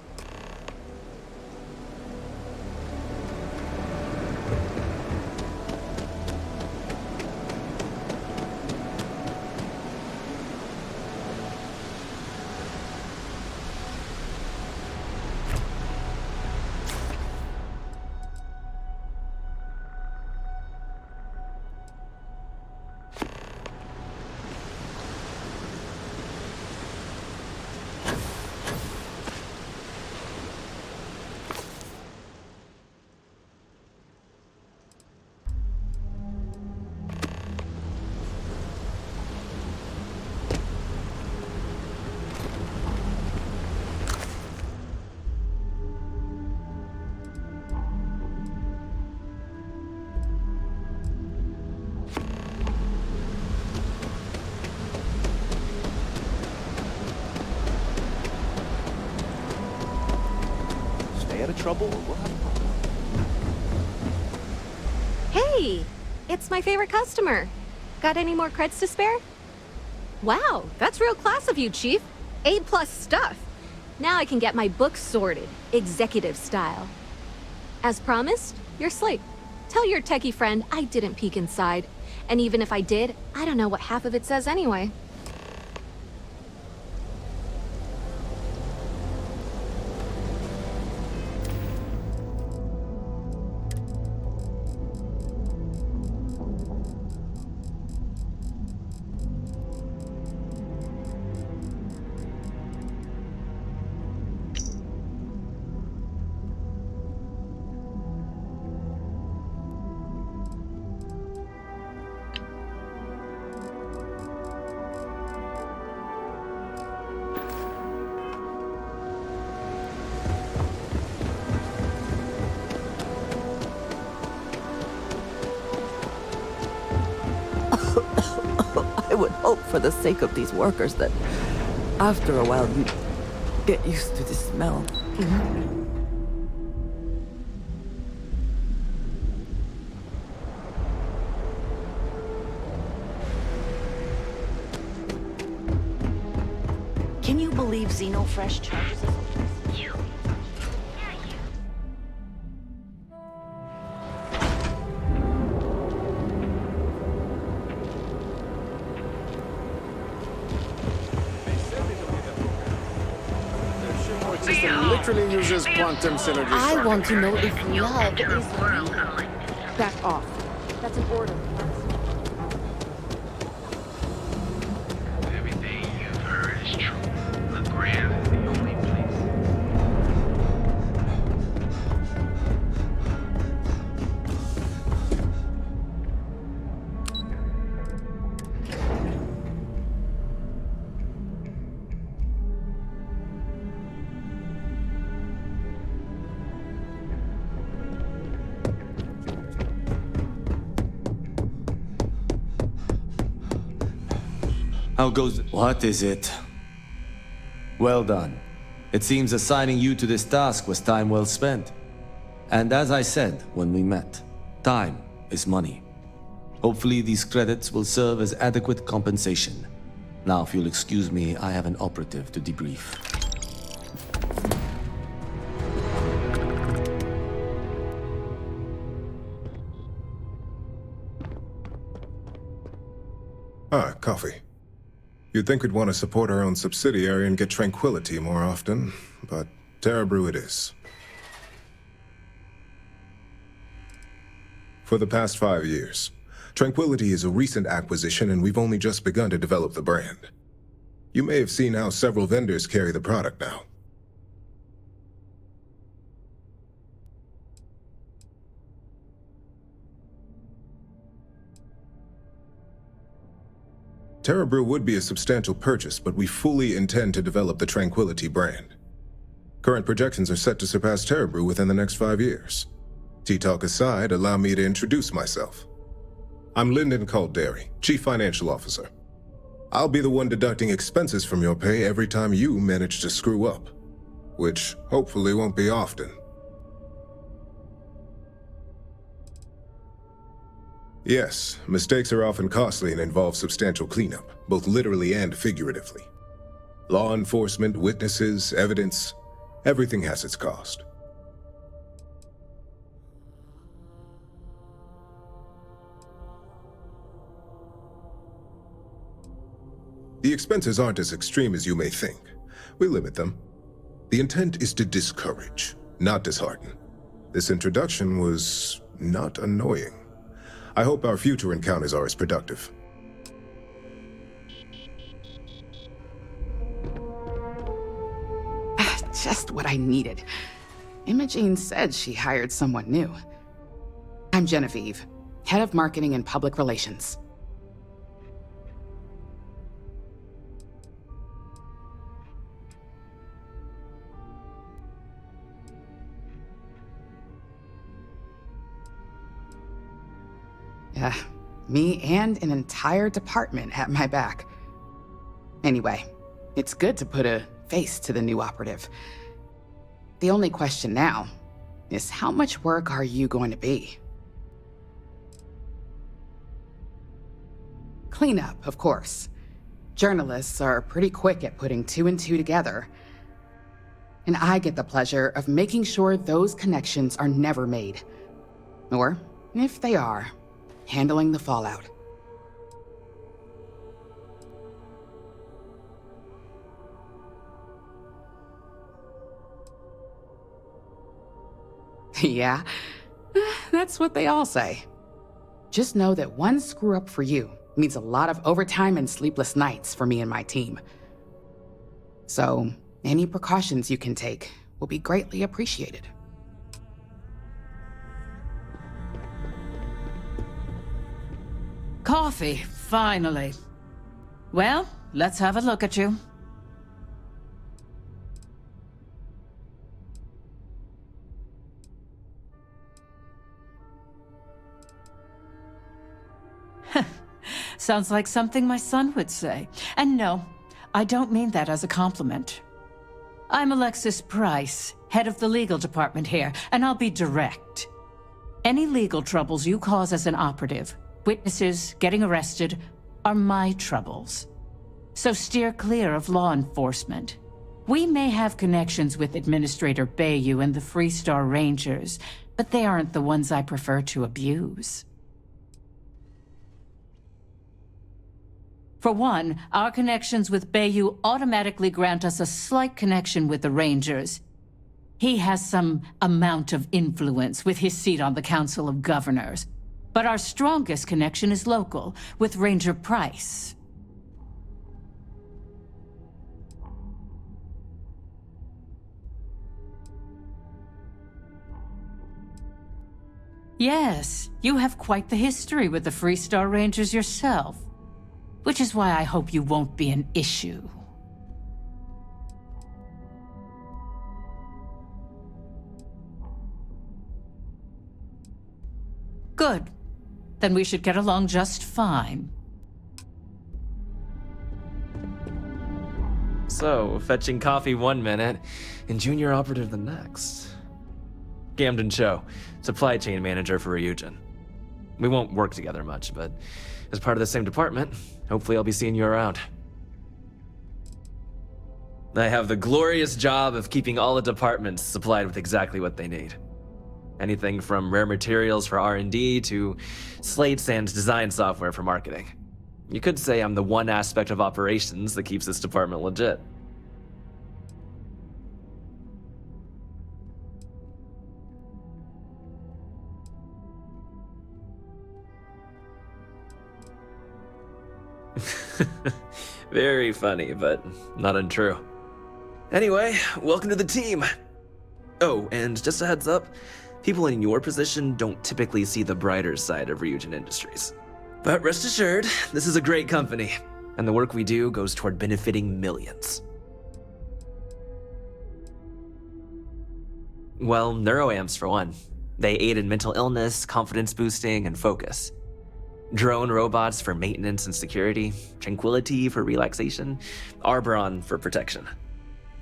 stay out of trouble, or what happened? Hey, it's my favorite customer. Got any more creds to spare? Wow, that's real class of you, Chief. A+ stuff. Now I can get my books sorted, executive style. As promised, your slate. Tell your techie friend I didn't peek inside. And even if I did, I don't know what half of it says anyway. I would hope for the sake of these workers that after a while you get used to the smell. Can you believe Xenofresh charges us? You. Literally uses quantum synergy. I want to know if love is real. Back off. That's an order. Everything you've heard is true. The grave is the only place. How goes it? What is it? Well done. It seems assigning you to this task was time well spent. And as I said when we met, time is money. Hopefully these credits will serve as adequate compensation. Now, if you'll excuse me, I have an operative to debrief. Ah, coffee. You'd think we'd want to support our own subsidiary and get tranquility more often, but Terra Brew it is. For the past 5 years, Tranquility is a recent acquisition and we've only just begun to develop the brand. You may have seen how several vendors carry the product now. Terra Brew would be a substantial purchase, but we fully intend to develop the Tranquility brand. Current projections are set to surpass Terra Brew within the next 5 years. Tea-talk aside, allow me to introduce myself. I'm Lyndon Calderi, Chief Financial Officer. I'll be the one deducting expenses from your pay every time you manage to screw up, which hopefully won't be often. Yes, mistakes are often costly and involve substantial cleanup, both literally and figuratively. Law enforcement, witnesses, evidence, everything has its cost. The expenses aren't as extreme as you may think. We limit them. The intent is to discourage, not dishearten. This introduction was not annoying. I hope our future encounters are as productive. Just what I needed. Imogene said she hired someone new. I'm Genevieve, Head of Marketing and Public Relations. Me and an entire department at my back. Anyway, it's good to put a face to the new operative. The only question now is how much work are you going to be? Cleanup, of course. Journalists are pretty quick at putting two and two together. And I get the pleasure of making sure those connections are never made. Or, if they are, handling the fallout. Yeah, that's what they all say. Just know that one screw up for you means a lot of overtime and sleepless nights for me and my team. So, any precautions you can take will be greatly appreciated. Coffee, finally. Well, let's have a look at you. Sounds like something my son would say. And no, I don't mean that as a compliment. I'm Alexis Price, head of the legal department here, and I'll be direct. Any legal troubles you cause as an operative, witnesses, getting arrested, are my troubles. So steer clear of law enforcement. We may have connections with Administrator Bayou and the Freestar Rangers, but they aren't the ones I prefer to abuse. For one, our connections with Bayou automatically grant us a slight connection with the Rangers. He has some amount of influence with his seat on the Council of Governors. But our strongest connection is local, with Ranger Price. Yes, you have quite the history with the Freestar Rangers yourself. Which is why I hope you won't be an issue. Good. Then we should get along just fine. So, fetching coffee one minute, and junior operative the next. Gamden Cho, supply chain manager for Ryujin. We won't work together much, but as part of the same department, hopefully I'll be seeing you around. I have the glorious job of keeping all the departments supplied with exactly what they need. Anything from rare materials for R&D to slates and design software for marketing. You could say I'm the one aspect of operations that keeps this department legit. Very funny, but not untrue. Anyway, welcome to the team. Oh, and just a heads up, people in your position don't typically see the brighter side of Ryujin Industries. But rest assured, this is a great company, and the work we do goes toward benefiting millions. Well, neuroamps for one. They aid in mental illness, confidence boosting, and focus. Drone robots for maintenance and security, Tranquility for relaxation, Arboron for protection.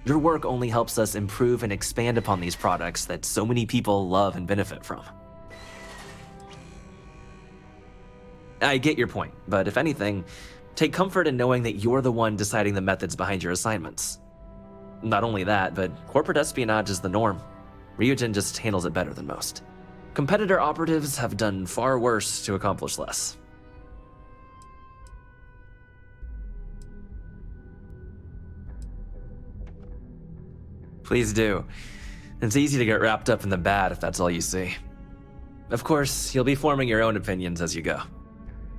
Your work only helps us improve and expand upon these products that so many people love and benefit from. I get your point, but if anything, take comfort in knowing that you're the one deciding the methods behind your assignments. Not only that, but corporate espionage is the norm. Ryujin just handles it better than most. Competitor operatives have done far worse to accomplish less. Please do. It's easy to get wrapped up in the bad if that's all you see. Of course, you'll be forming your own opinions as you go.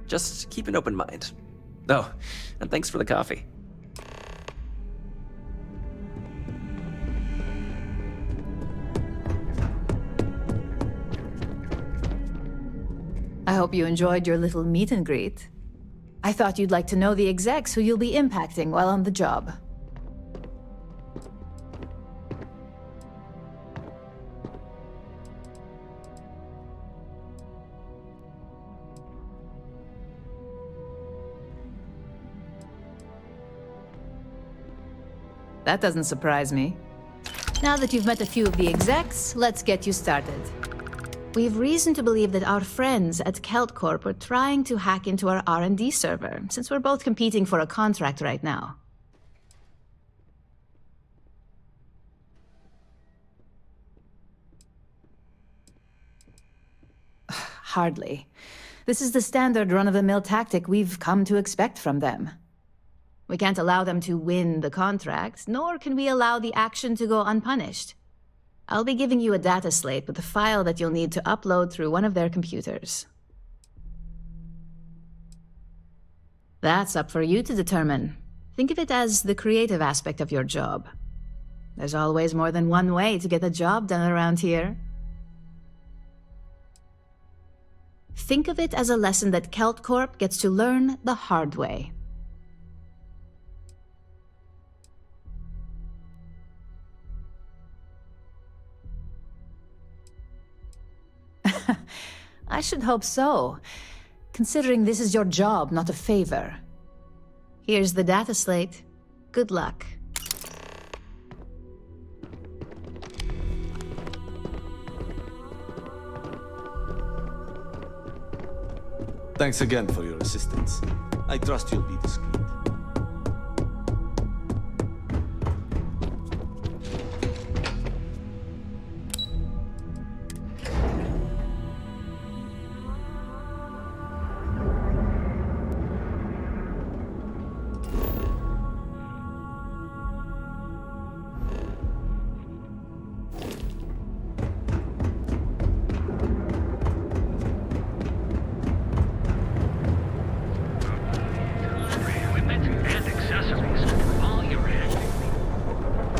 Just keep an open mind. Oh, and thanks for the coffee. I hope you enjoyed your little meet and greet. I thought you'd like to know the execs who you'll be impacting while on the job. That doesn't surprise me. Now that you've met a few of the execs, let's get you started. We've reason to believe that our friends at Kelt Corp are trying to hack into our R&D server, since we're both competing for a contract right now. Hardly. This is the standard run-of-the-mill tactic we've come to expect from them. We can't allow them to win the contract, nor can we allow the action to go unpunished. I'll be giving you a data slate with a file that you'll need to upload through one of their computers. That's up for you to determine. Think of it as the creative aspect of your job. There's always more than one way to get the job done around here. Think of it as a lesson that Kelt Corp gets to learn the hard way. I should hope so, considering this is your job, not a favor. Here's the data slate. Good luck. Thanks again for your assistance. I trust you'll be discreet.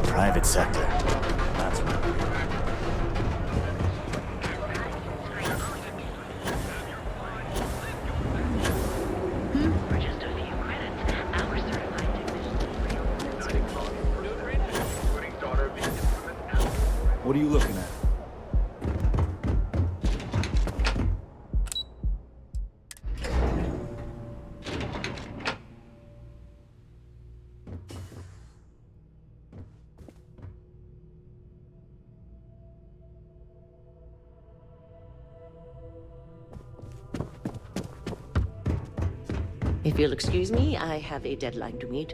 Private sector. That's right. For just a few credits, our certified What are you looking at? If you'll excuse me, I have a deadline to meet.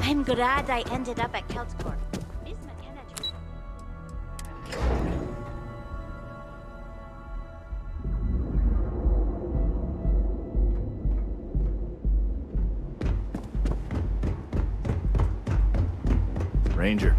I'm glad I ended up at Kelt Corp. Ranger.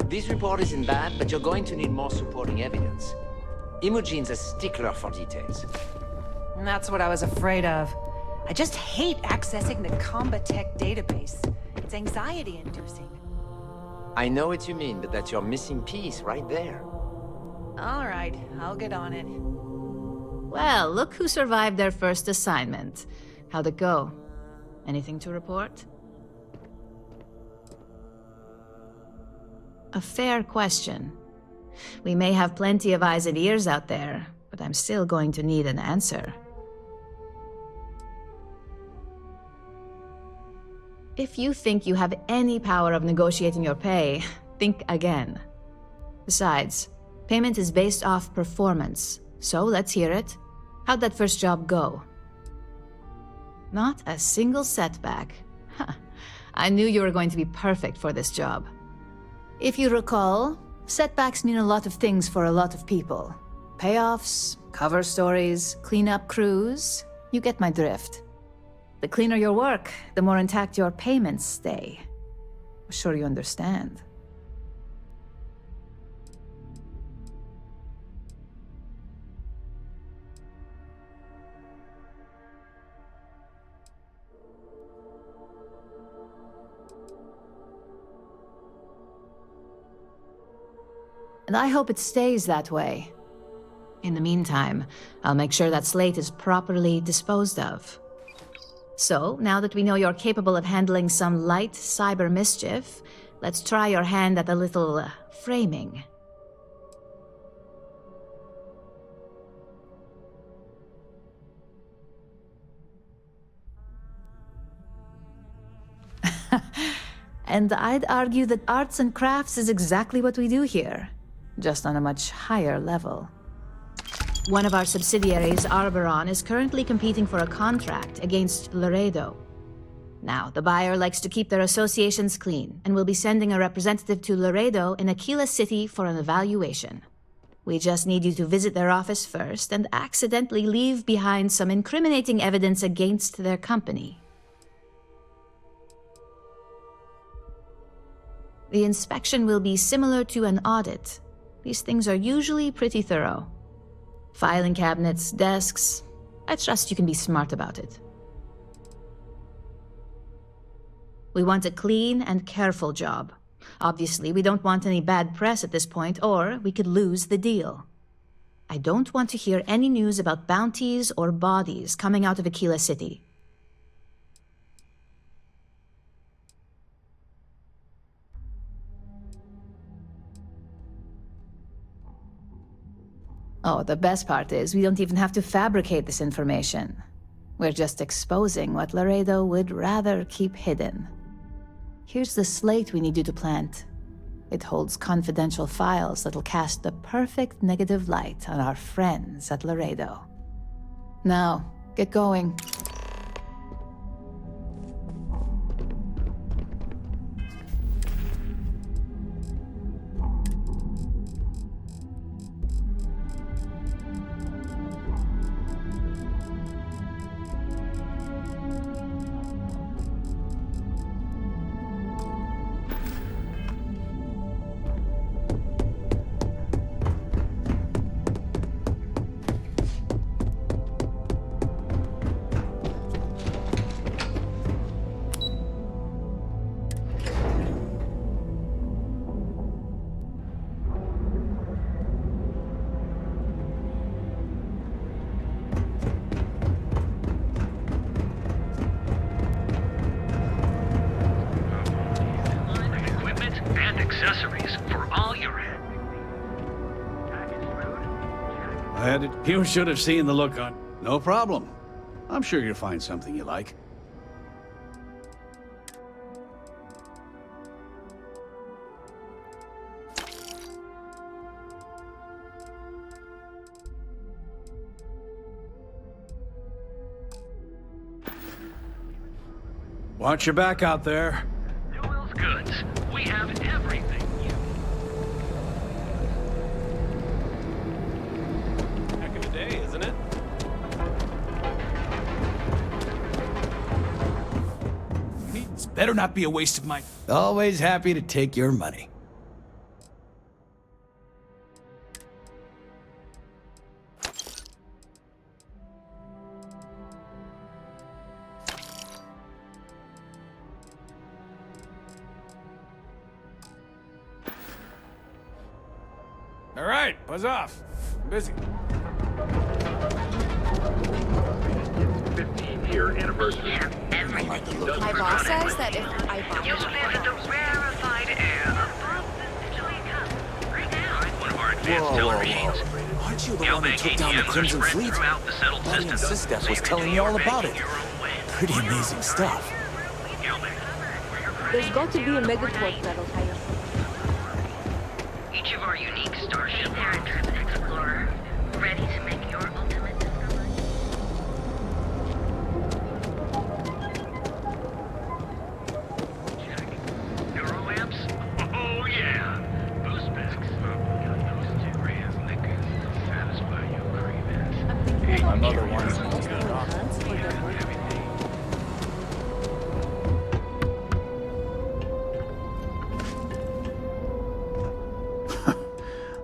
This report isn't bad, but you're going to need more supporting evidence. Imogene's a stickler for details. That's what I was afraid of. I just hate accessing the Combat Tech database. It's anxiety-inducing. I know what you mean, but that's your missing piece right there. All right, I'll get on it. Well, look who survived their first assignment. How'd it go? Anything to report? A fair question. We may have plenty of eyes and ears out there, but but I'm still going to need an answer. If you think you have any power of negotiating your pay, think again. Besides, payment is based off performance, so let's hear it. How'd that first job go? Not a single setback. Huh. I knew you were going to be perfect for this job. If you recall, setbacks mean a lot of things for a lot of people. Payoffs, cover stories, cleanup crews. You get my drift. The cleaner your work, the more intact your payments stay. I'm sure you understand. And I hope it stays that way. In the meantime, I'll make sure that slate is properly disposed of. So, now that we know you're capable of handling some light cyber mischief, let's try your hand at a little framing. And I'd argue that arts and crafts is exactly what we do here, just on a much higher level. One of our subsidiaries, Arboron, is currently competing for a contract against Laredo. Now, the buyer likes to keep their associations clean, and will be sending a representative to Laredo in Aquila City for an evaluation. We just need you to visit their office first and accidentally leave behind some incriminating evidence against their company. The inspection will be similar to an audit. These things are usually pretty thorough. Filing cabinets, desks. I trust you can be smart about it. We want a clean and careful job. Obviously, we don't want any bad press at this point, or we could lose the deal. I don't want to hear any news about bounties or bodies coming out of Aquila City. Oh, the best part is we don't even have to fabricate this information. We're just exposing what Laredo would rather keep hidden. Here's the slate we need you to plant. It holds confidential files that'll cast the perfect negative light on our friends at Laredo. Now, get going. Accessories for all your You should have seen the look on. No problem. I'm sure you'll find something you like. Watch your back out there. Newell's Goods. We have everything you need. Heck of a day, isn't it? This better not be a waste of my... Always happy to take your money. All right, buzz off. I'm busy. 15-year anniversary. My boss says that if I buy You live in the rarefied air above the Situate Cup. Right now, one of our advanced teller machines. you the one who took down the Crimson Fleet? Buddy and Sistef was telling me all about it. Pretty amazing stuff. There's got to be a megatorch that'll hire. Each of our unique starship trip explorer, ready to make your ultimate discovery. Neuroamps? Oh yeah! Boost specs. Got those two Reyes liquors to satisfy your cravings. Another one is good.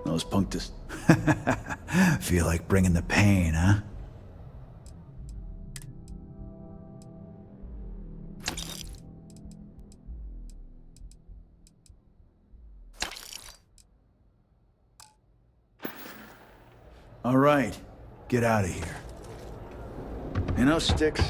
Those punctus. Feel like bringing the pain, huh? All right, get out of here. You know, Sticks,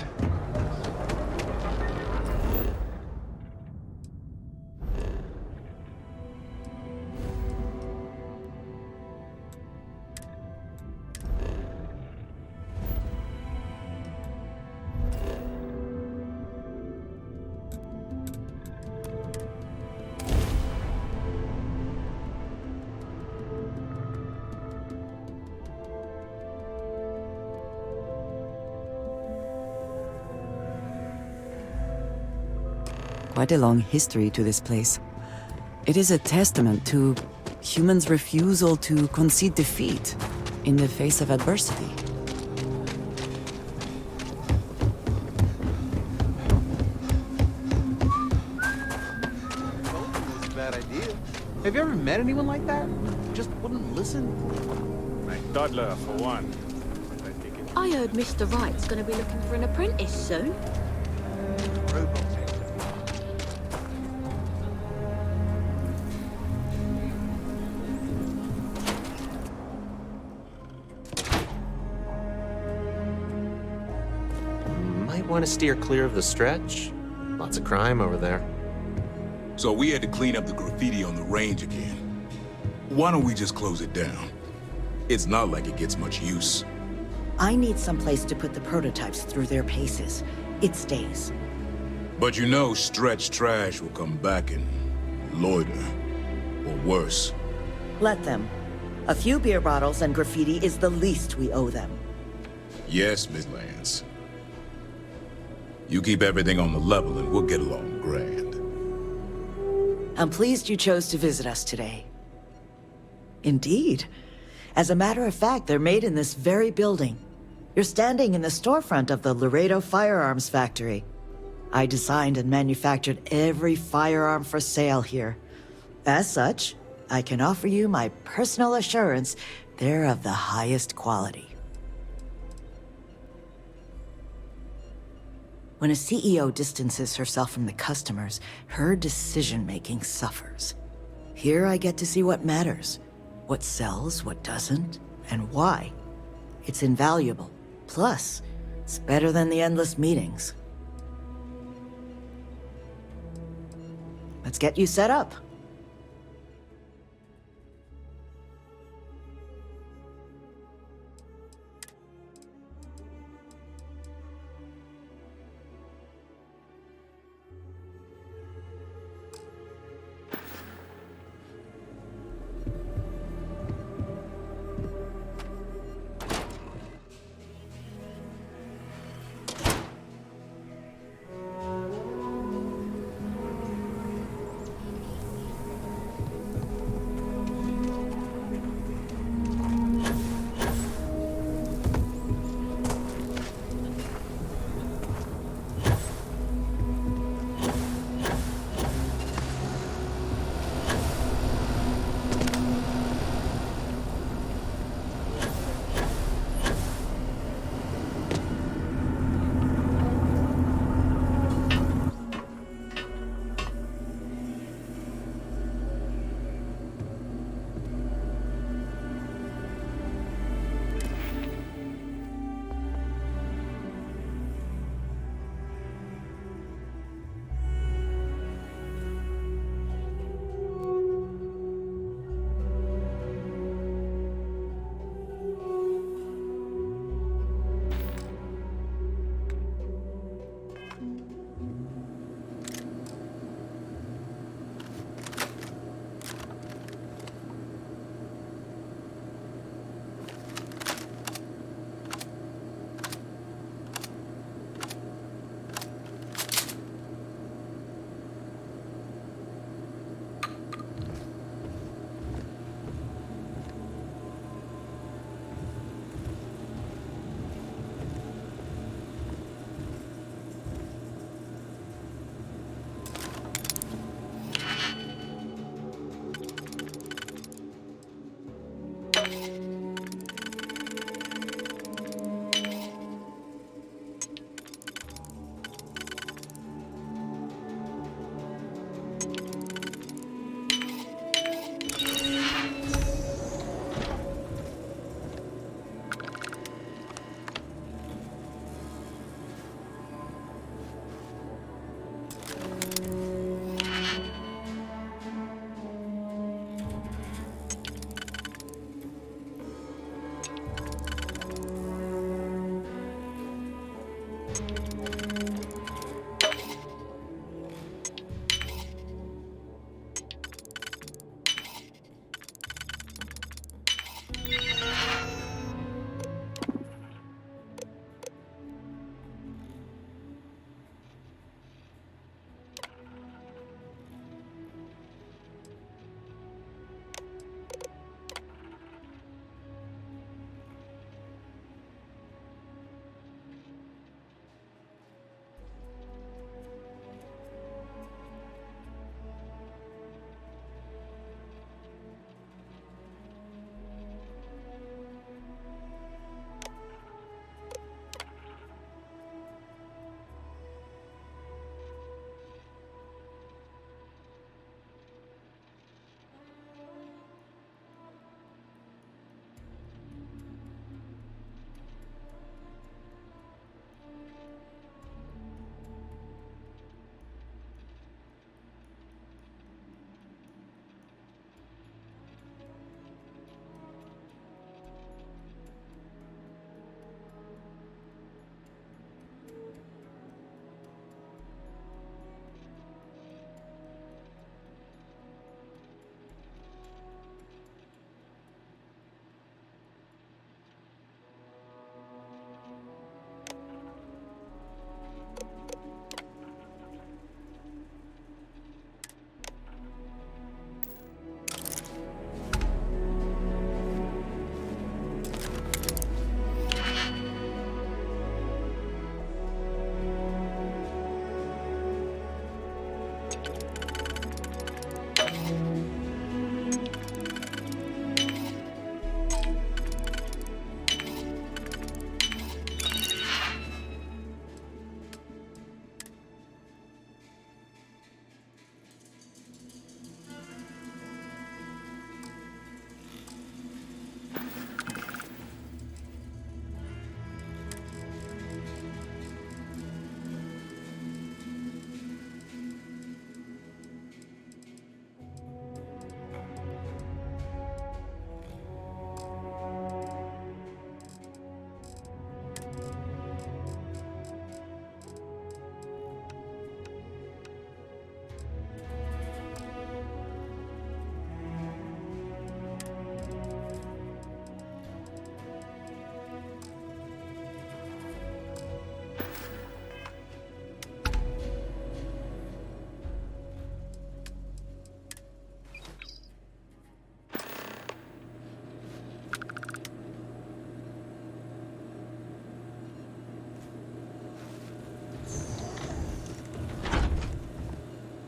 Quite a long history to this place. It is a testament to humans' refusal to concede defeat in the face of adversity. It's a bad idea. Have you ever met anyone like that? Just wouldn't listen? My toddler, for one. I heard Mr. Wright's gonna be looking for an apprentice soon. Might want to steer clear of the stretch. Lots of crime over there. So we had to clean up the graffiti on the range again. Why don't we just close it down? It's not like it gets much use. I need someplace to put the prototypes through their paces. It stays. But you know Stretch Trash will come back and loiter. Or worse. Let them. A few beer bottles and graffiti is the least we owe them. Yes, Miss Lance. You keep everything on the level and we'll get along grand. I'm pleased you chose to visit us today. Indeed. As a matter of fact, they're made in this very building. You're standing in the storefront of the Laredo Firearms Factory. I designed and manufactured every firearm for sale here. As such, I can offer you my personal assurance they're of the highest quality. When a CEO distances herself from the customers, her decision-making suffers. Here I get to see what matters, what sells, what doesn't, and why. It's invaluable. Plus, it's better than the endless meetings. Let's get you set up.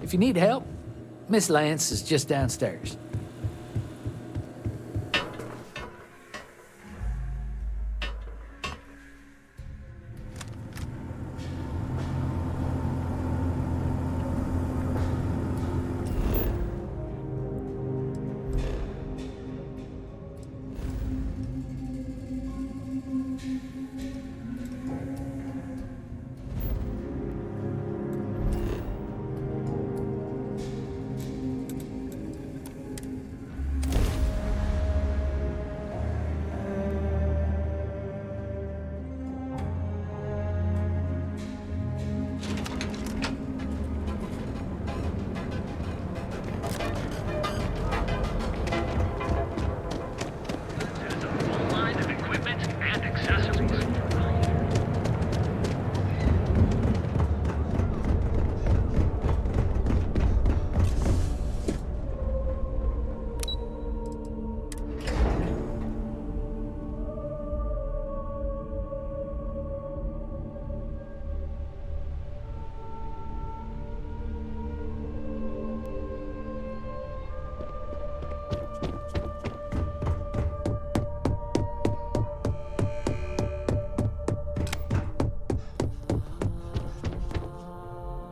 If you need help, Miss Lance is just downstairs.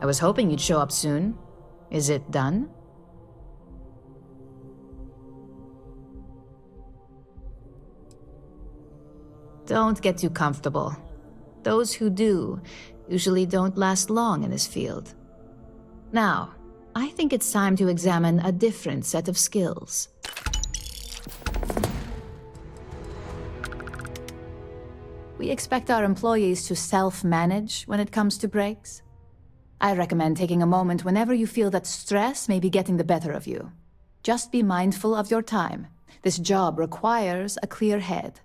I was hoping you'd show up soon. Is it done? Don't get too comfortable. Those who do usually don't last long in this field. Now, I think it's time to examine a different set of skills. we expect our employees to self-manage when it comes to breaks. I recommend taking a moment whenever you feel that stress may be getting the better of you. Just be mindful of your time. This job requires a clear head.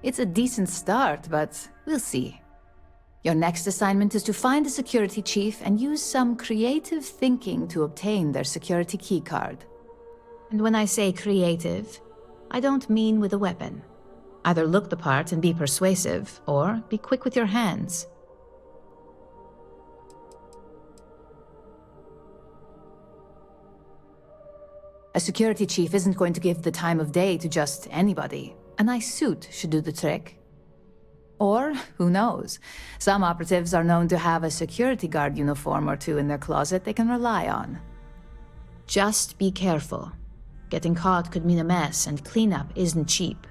It's a decent start, but we'll see. Your next assignment is to find a security chief and use some creative thinking to obtain their security keycard. And when I say creative, I don't mean with a weapon. Either look the part and be persuasive, or be quick with your hands. A security chief isn't going to give the time of day to just anybody. A nice suit should do the trick. Or, who knows, some operatives are known to have a security guard uniform or two in their closet they can rely on. Just be careful. Getting caught could mean a mess, and cleanup isn't cheap.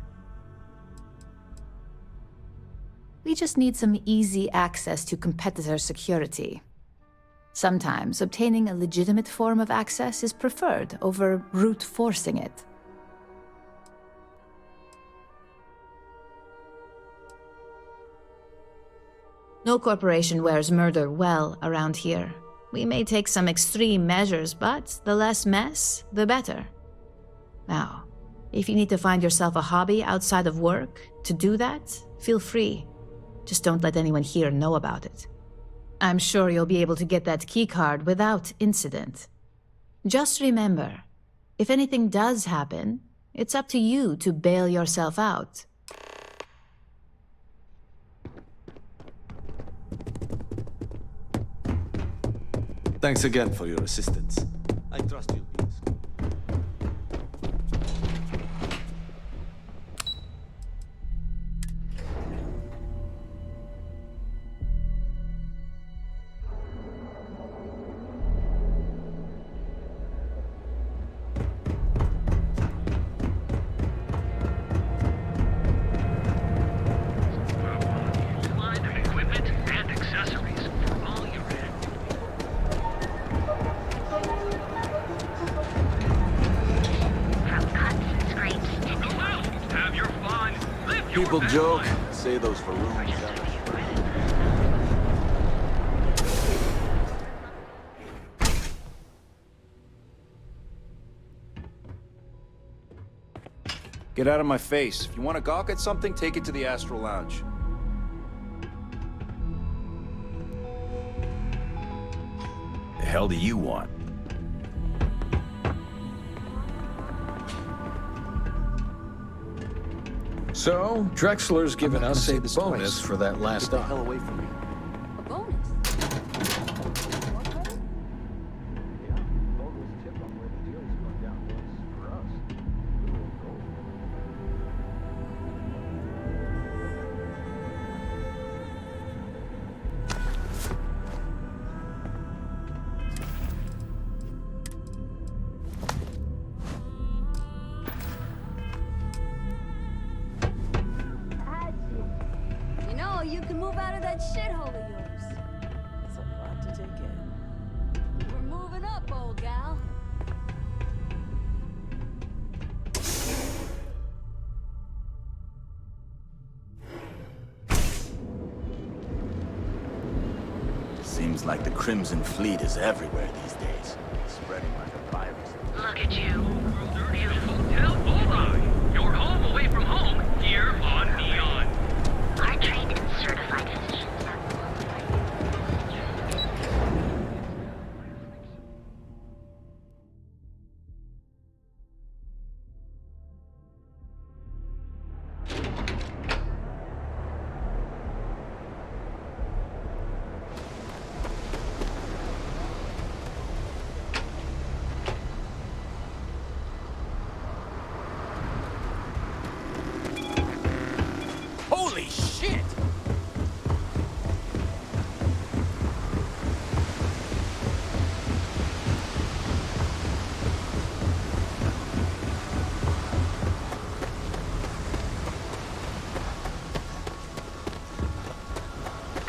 We just need some easy access to competitor security. Sometimes obtaining a legitimate form of access is preferred over brute forcing it. No corporation wears murder well around here. We may take some extreme measures, but the less mess, the better. Now, if you need to find yourself a hobby outside of work, to do that, feel free. Just don't let anyone here know about it. I'm sure you'll be able to get that keycard without incident. Just remember, if anything does happen, it's up to you to bail yourself out. Thanks again for your assistance. I trust you, Peace. Equipment and accessories for all your People joke, say those for rooms. Get out of my face. If you want to gawk at something, take it to the Astral Lounge. The hell do you want? So, Drexler's given us a bonus for that last op. Get the hell away from me. A bonus? You know, you can move out of that shithole of yours. It's a lot to take in. We're moving up, old gal. Seems like the Crimson Fleet is everywhere these days, spreading like a virus. Look at you. Hotel Bullseye. Your home away from home, here on Neon. Our trained and certified physicians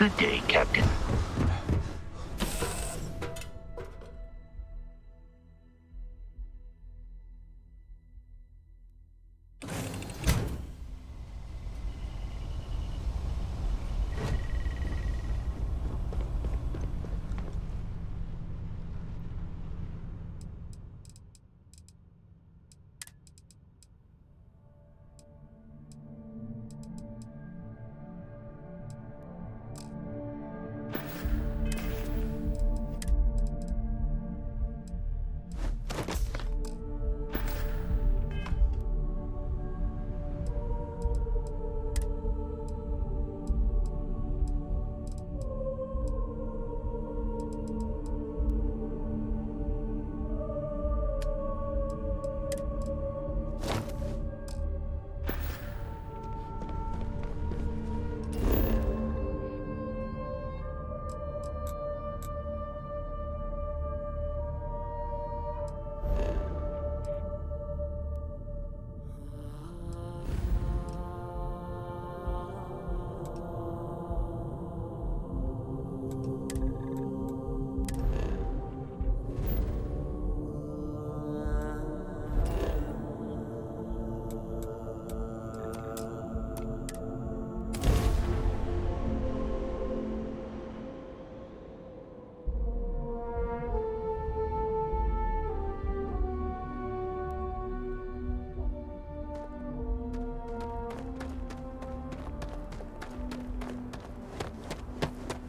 Good day, Captain.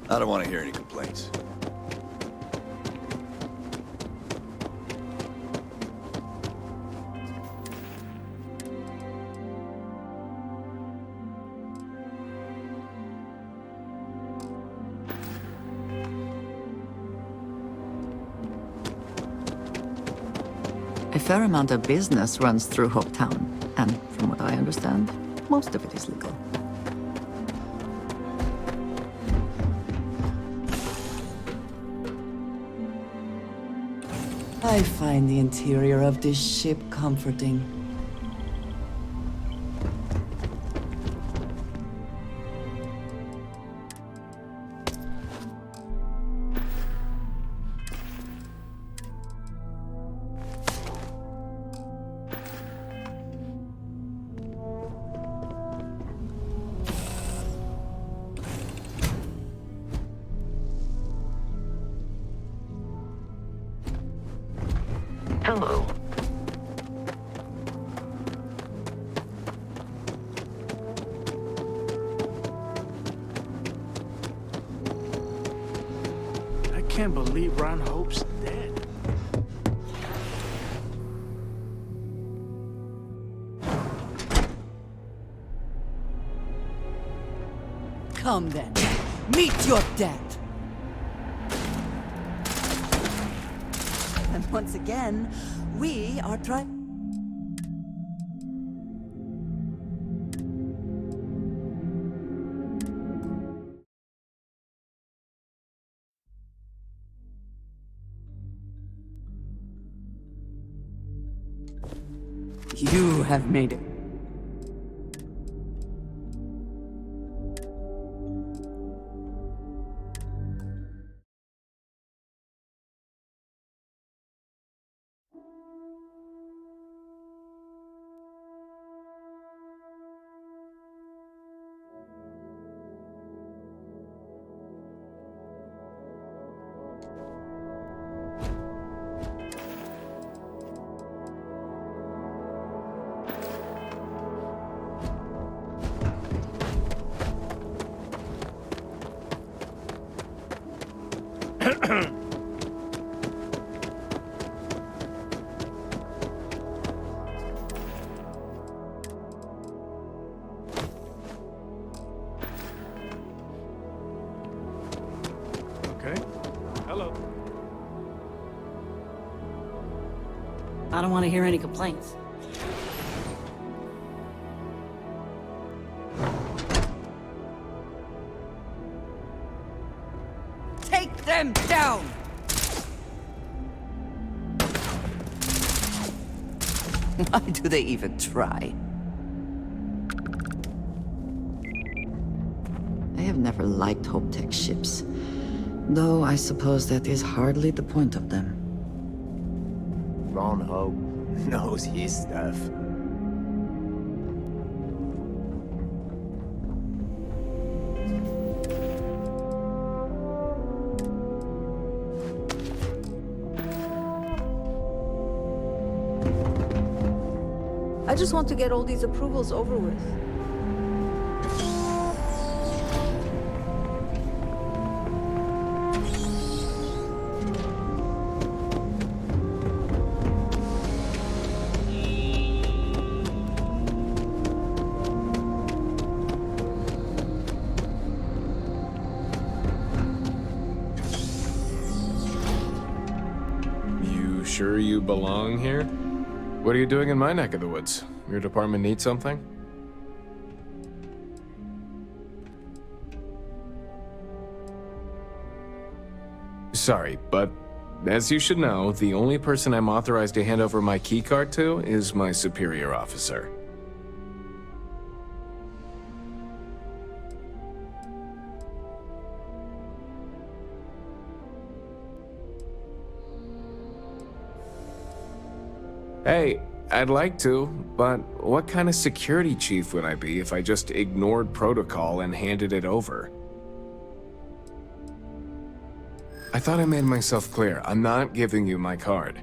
I don't want to hear any complaints. A fair amount of business runs through Hopetown, and from what I understand, most of it is legal. I find the interior of this ship comforting. Hello. I can't believe Ron Hope's dead. Come then, meet your death! And once again, we are trying... You have made it. Okay. Hello. I don't want to hear any complaints. Take them down! Why do they even try? I have never liked Hope Tech ships. Though I suppose that is hardly the point of them. Ron Hope knows his stuff. I just want to get all these approvals over with. You sure you belong here? What are you doing in my neck of the woods? Your department needs something? Sorry, but as you should know, the only person I'm authorized to hand over my keycard to is my superior officer. Hey, I'd like to, but what kind of security chief would I be if I just ignored protocol and handed it over? I thought I made myself clear. I'm not giving you my card.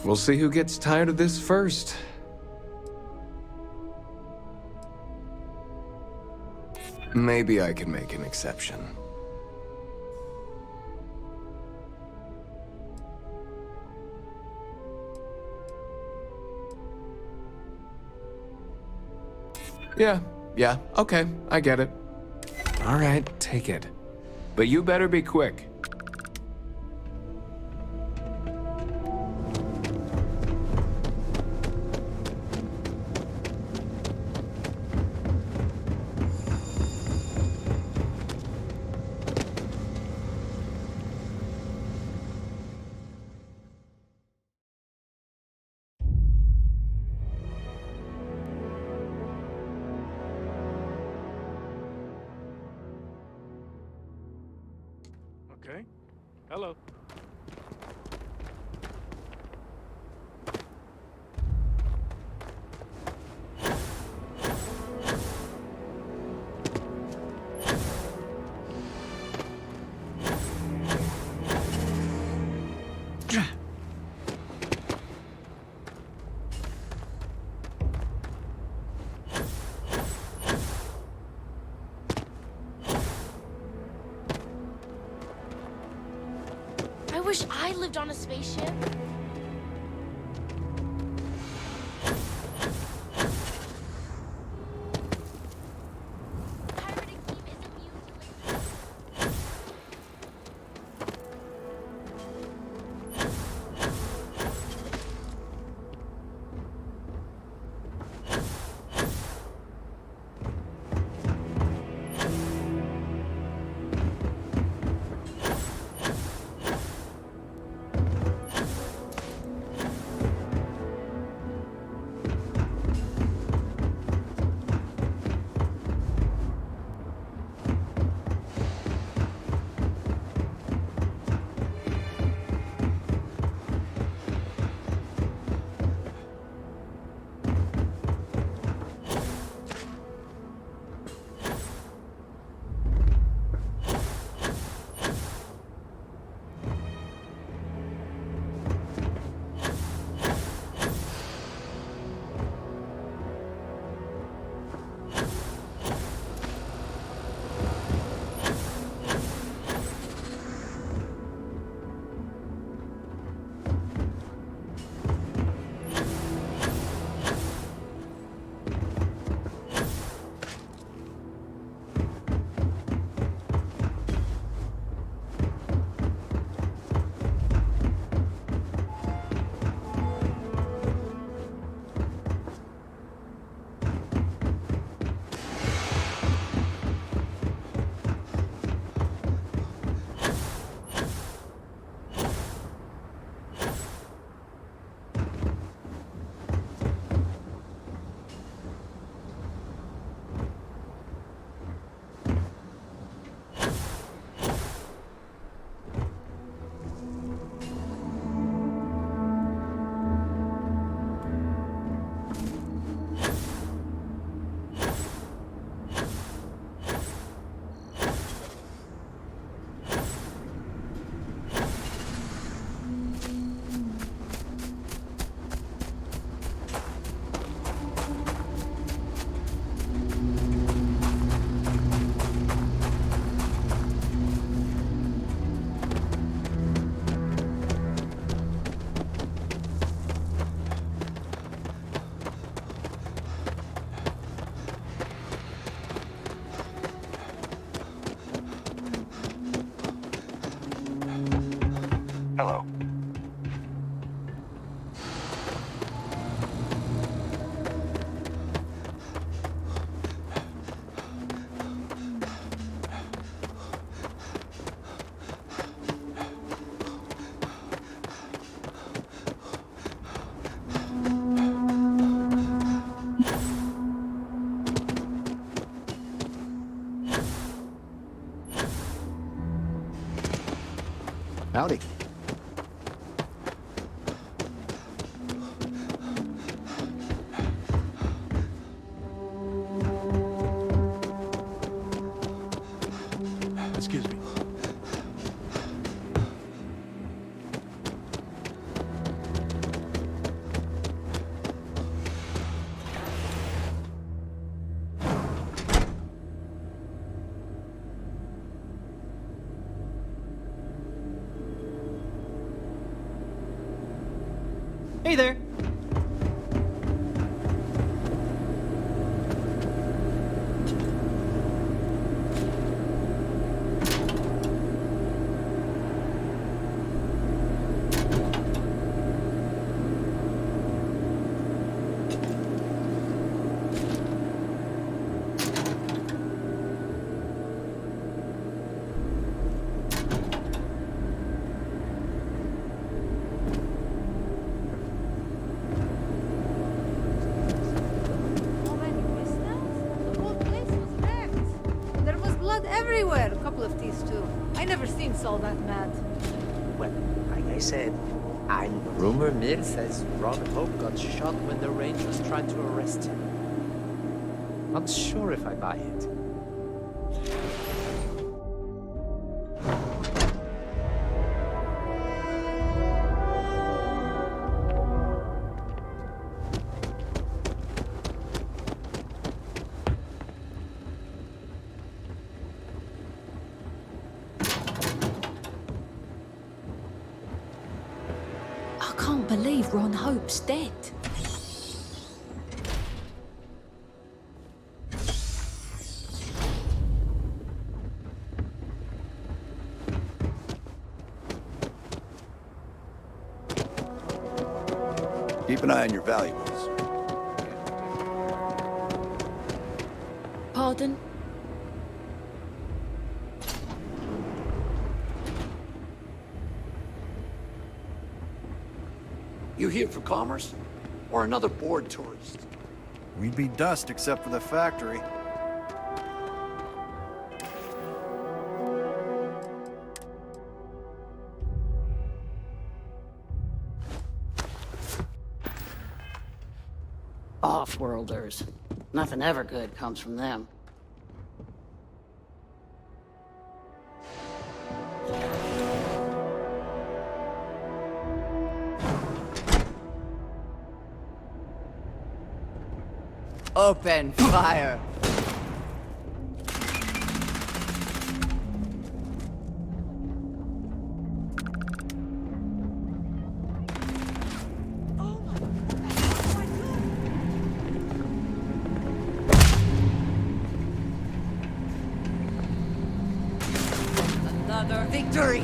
We'll see who gets tired of this first. Maybe I can make an exception. Yeah, okay, I get it. All right, take it. But you better be quick. Okay. Hello. I wish I lived on a spaceship. Hello. Howdy. Excuse me. Hey there. Everywhere, a couple of these too. I never seen Saul that mad. Well, like I said, and rumor mill says Ron Hope got shot when the Rangers tried to arrest him. Not sure if I buy it. I can't believe Ron Hope's dead. Keep an eye on your valuables. Pardon? You here for commerce? Or another bored tourist? We'd be dust except for the factory. Off-worlders. Nothing ever good comes from them. Open fire! Another victory!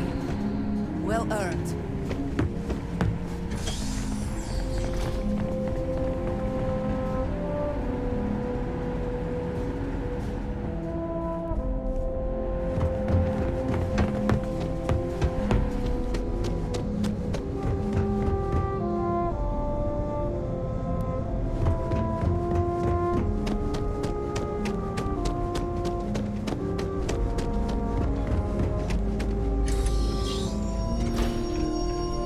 Well earned.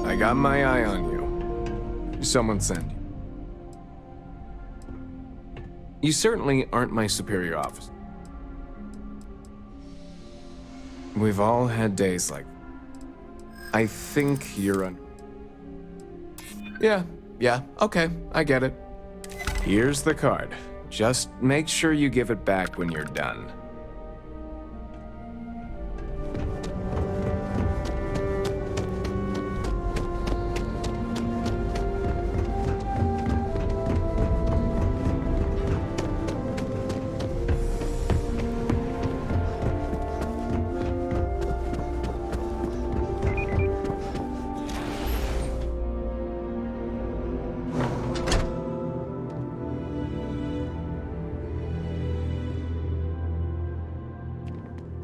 I got my eye on you. Someone sent you. You certainly aren't my superior officer. We've all had days like that. I think you're un... Yeah, okay, I get it. Here's the card. Just make sure you give it back when you're done.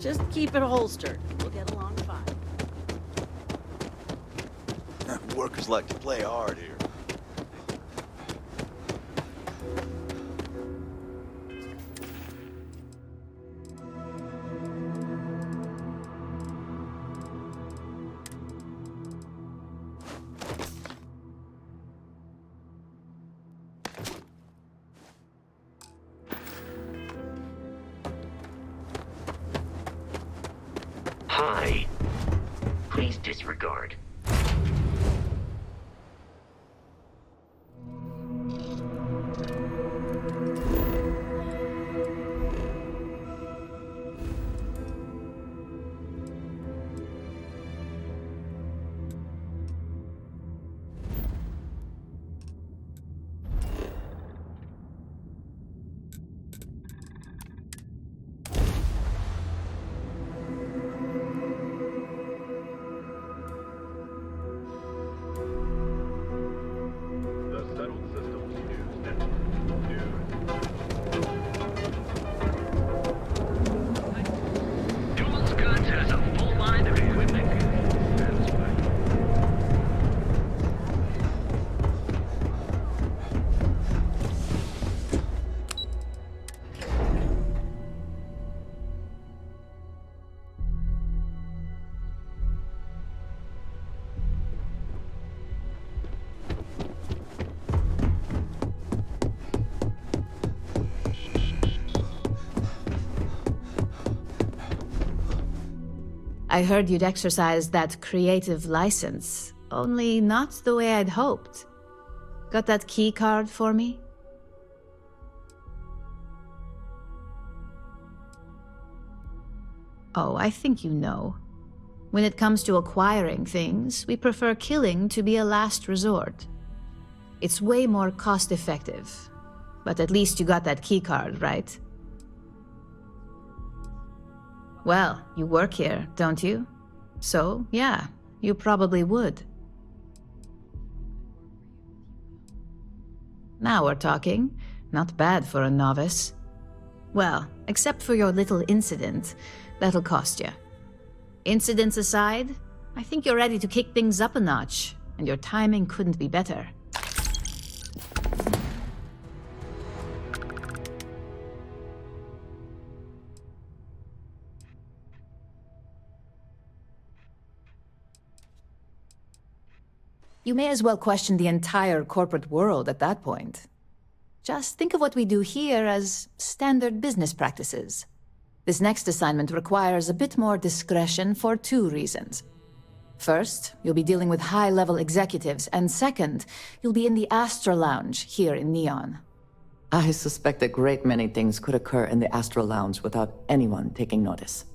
Just keep it holstered. We'll get along fine. Workers like to play hard here. Hi. Please disregard. I heard you'd exercised that creative license, only not the way I'd hoped. Got that key card for me? Oh, I think you know. When it comes to acquiring things, we prefer killing to be a last resort. It's way more cost-effective. But at least you got that key card, right? Well, you work here, don't you? So, yeah, you probably would. Now we're talking. Not bad for a novice. Well, except for your little incident, that'll cost you. Incidents aside, I think you're ready to kick things up a notch, and your timing couldn't be better. You may as well question the entire corporate world at that point. Just think of what we do here as standard business practices. This next assignment requires a bit more discretion for 2 reasons. First, you'll be dealing with high-level executives, and second, you'll be in the Astra Lounge here in Neon. I suspect a great many things could occur in the Astra Lounge without anyone taking notice.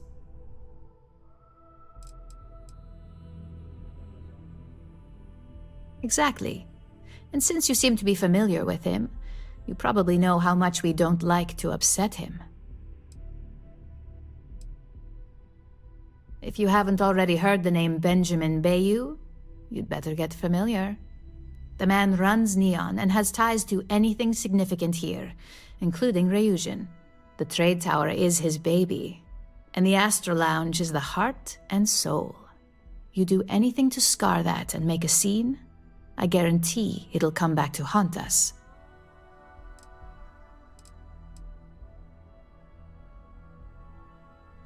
Exactly. And since you seem to be familiar with him, you probably know how much we don't like to upset him. If you haven't already heard the name Benjamin Bayou, you'd better get familiar. The man runs Neon and has ties to anything significant here, including Ryujin. The trade tower is his baby, and the Astra Lounge is the heart and soul. You do anything to scar that and make a scene, I guarantee it'll come back to haunt us.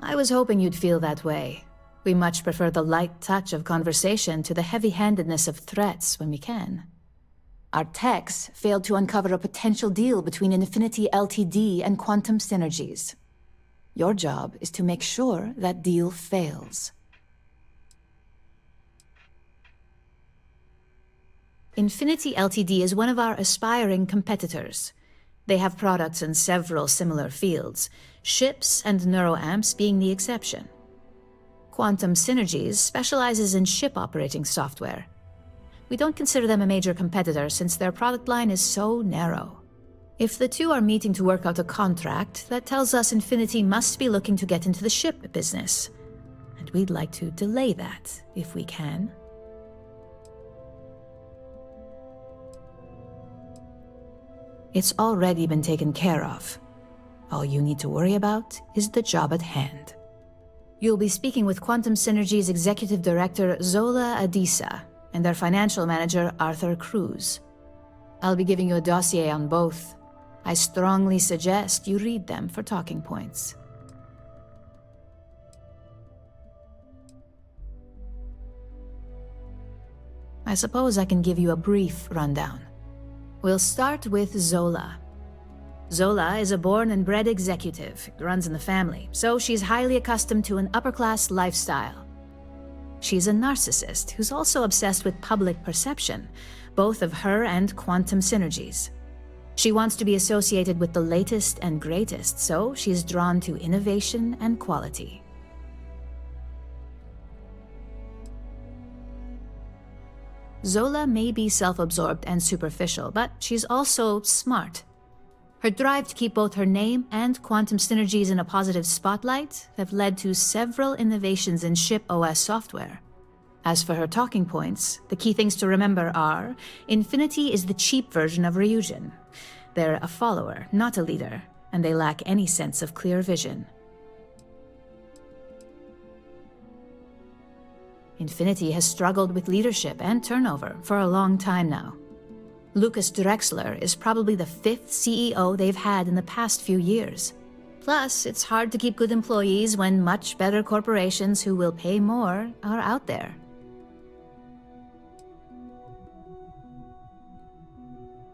I was hoping you'd feel that way. We much prefer the light touch of conversation to the heavy-handedness of threats when we can. Our techs failed to uncover a potential deal between Infinity Ltd. And Quantum Synergies. Your job is to make sure that deal fails. Infinity Ltd. Is one of our aspiring competitors. They have products in several similar fields, ships and neuroamps being the exception. Quantum Synergies specializes in ship operating software. We don't consider them a major competitor since their product line is so narrow. If the two are meeting to work out a contract, that tells us Infinity must be looking to get into the ship business. And we'd like to delay that, if we can. It's already been taken care of. All you need to worry about is the job at hand. You'll be speaking with Quantum Synergy's Executive Director, Zola Adisa, and their Financial Manager, Arthur Cruz. I'll be giving you a dossier on both. I strongly suggest you read them for talking points. I suppose I can give you a brief rundown. We'll start with Zola. Zola is a born and bred executive. It runs in the family, so she's highly accustomed to an upper-class lifestyle. She's a narcissist who's also obsessed with public perception, both of her and Quantum Synergies. She wants to be associated with the latest and greatest, so she's drawn to innovation and quality. Zola may be self-absorbed and superficial, but she's also smart. Her drive to keep both her name and Quantum Synergies in a positive spotlight have led to several innovations in ship OS software. As for her talking points, the key things to remember are: Infinity is the cheap version of Ryujin. They're a follower, not a leader, and they lack any sense of clear vision. Infinity has struggled with leadership and turnover for a long time now. Lucas Drexler is probably the 5th CEO they've had in the past few years. Plus, it's hard to keep good employees when much better corporations who will pay more are out there.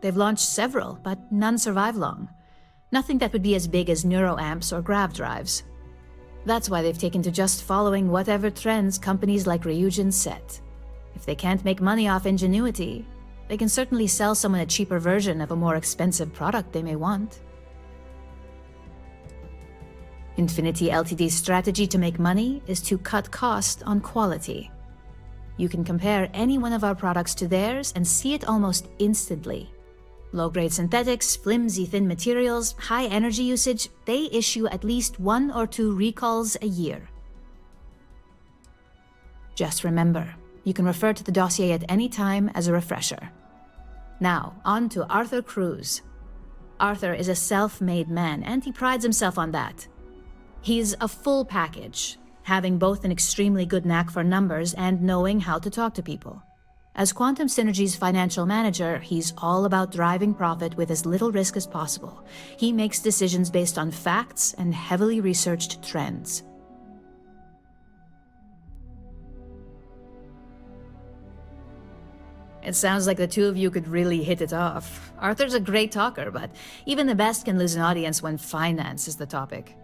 They've launched several, but none survive long. Nothing that would be as big as neuroamps or grav drives. That's why they've taken to just following whatever trends companies like Ryujin set. If they can't make money off ingenuity, they can certainly sell someone a cheaper version of a more expensive product they may want. Infinity Ltd's strategy to make money is to cut cost on quality. You can compare any one of our products to theirs and see it almost instantly. Low-grade synthetics, flimsy thin materials, high energy usage, they issue at least 1 or 2 recalls a year. Just remember, you can refer to the dossier at any time as a refresher. Now, on to Arthur Cruz. Arthur is a self-made man, and he prides himself on that. He's a full package, having both an extremely good knack for numbers and knowing how to talk to people. As Quantum Synergy's financial manager, he's all about driving profit with as little risk as possible. He makes decisions based on facts and heavily researched trends. It sounds like the two of you could really hit it off. Arthur's a great talker, but even the best can lose an audience when finance is the topic.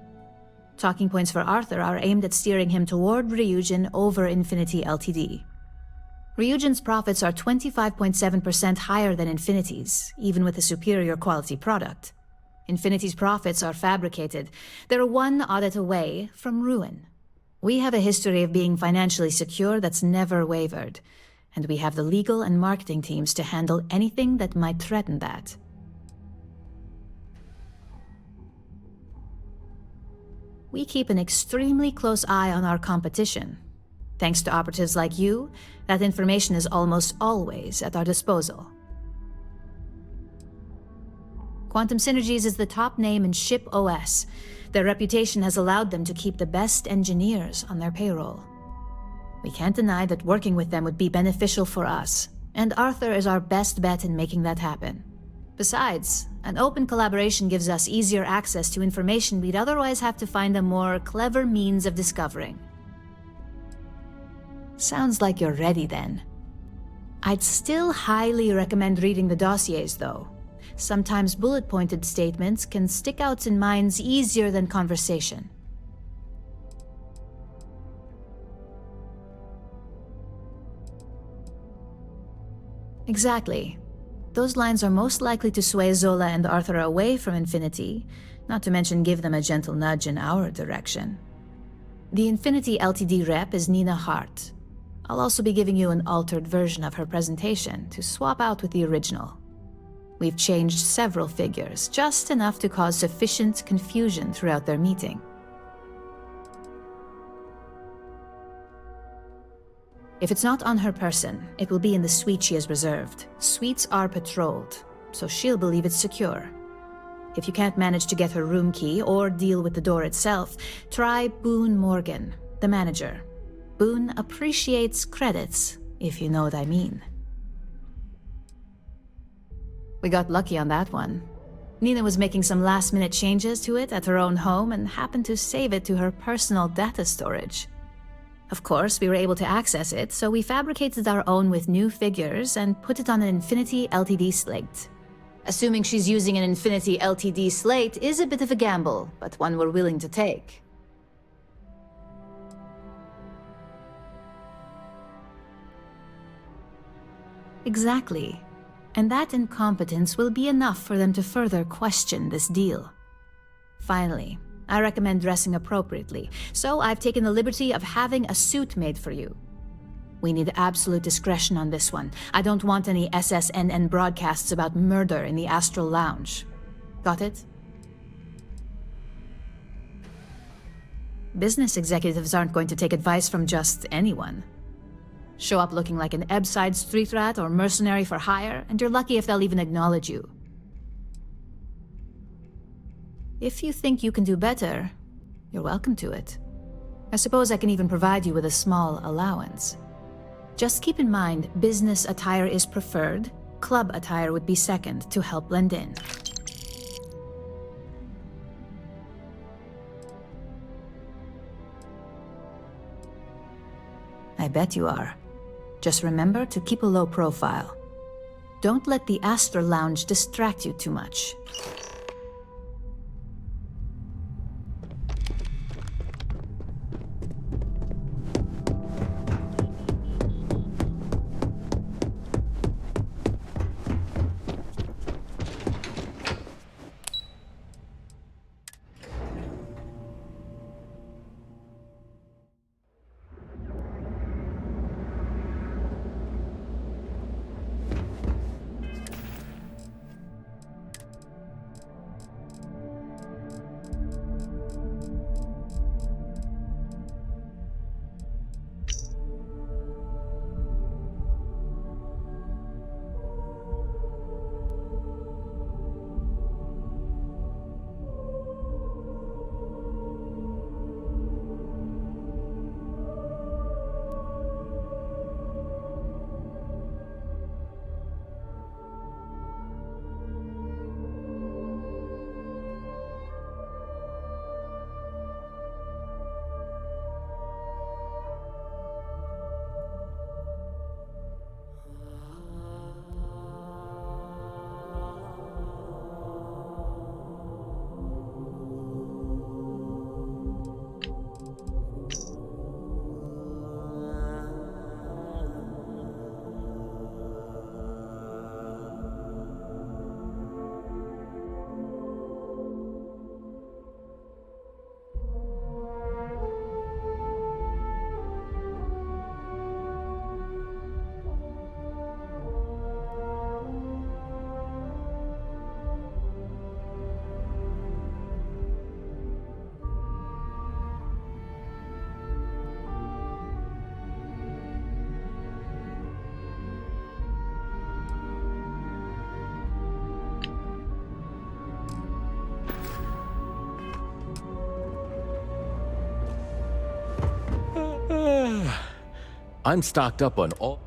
Talking points for Arthur are aimed at steering him toward Ryujin over Infinity Ltd. Ryujin's profits are 25.7% higher than Infinity's, even with a superior quality product. Infinity's profits are fabricated. They're one audit away from ruin. We have a history of being financially secure that's never wavered, and we have the legal and marketing teams to handle anything that might threaten that. We keep an extremely close eye on our competition. Thanks to operatives like you, that information is almost always at our disposal. Quantum Synergies is the top name in ship OS. Their reputation has allowed them to keep the best engineers on their payroll. We can't deny that working with them would be beneficial for us, and Arthur is our best bet in making that happen. Besides, an open collaboration gives us easier access to information we'd otherwise have to find a more clever means of discovering. Sounds like you're ready then. I'd still highly recommend reading the dossiers, though. Sometimes bullet-pointed statements can stick out in minds easier than conversation. Exactly. Those lines are most likely to sway Zola and Arthur away from Infinity, not to mention give them a gentle nudge in our direction. The Infinity Ltd rep is Nina Hart. I'll also be giving you an altered version of her presentation to swap out with the original. We've changed several figures, just enough to cause sufficient confusion throughout their meeting. If it's not on her person, it will be in the suite she has reserved. Suites are patrolled, so she'll believe it's secure. If you can't manage to get her room key or deal with the door itself, try Boone Morgan. The the manager. Boone appreciates credits, if you know what I mean. We got lucky on that one. Nina was making some last-minute changes to it at her own home and happened to save it to her personal data storage. Of course, we were able to access it, so we fabricated our own with new figures and put it on an Infinity LTD slate. Assuming she's using an Infinity LTD slate is a bit of a gamble, but one we're willing to take. Exactly. And that incompetence will be enough for them to further question this deal. Finally, I recommend dressing appropriately, so I've taken the liberty of having a suit made for you. We need absolute discretion on this one. I don't want any SSNN broadcasts about murder in the Astral Lounge. Got it? Business executives aren't going to take advice from just anyone. Show up looking like an Ebbside street rat or mercenary for hire, and you're lucky if they'll even acknowledge you. If you think you can do better, you're welcome to it. I suppose I can even provide you with a small allowance. Just keep in mind, business attire is preferred, club attire would be second to help blend in. I bet you are. Just remember to keep a low profile. Don't let the Astral Lounge distract you too much. I'm stocked up on all...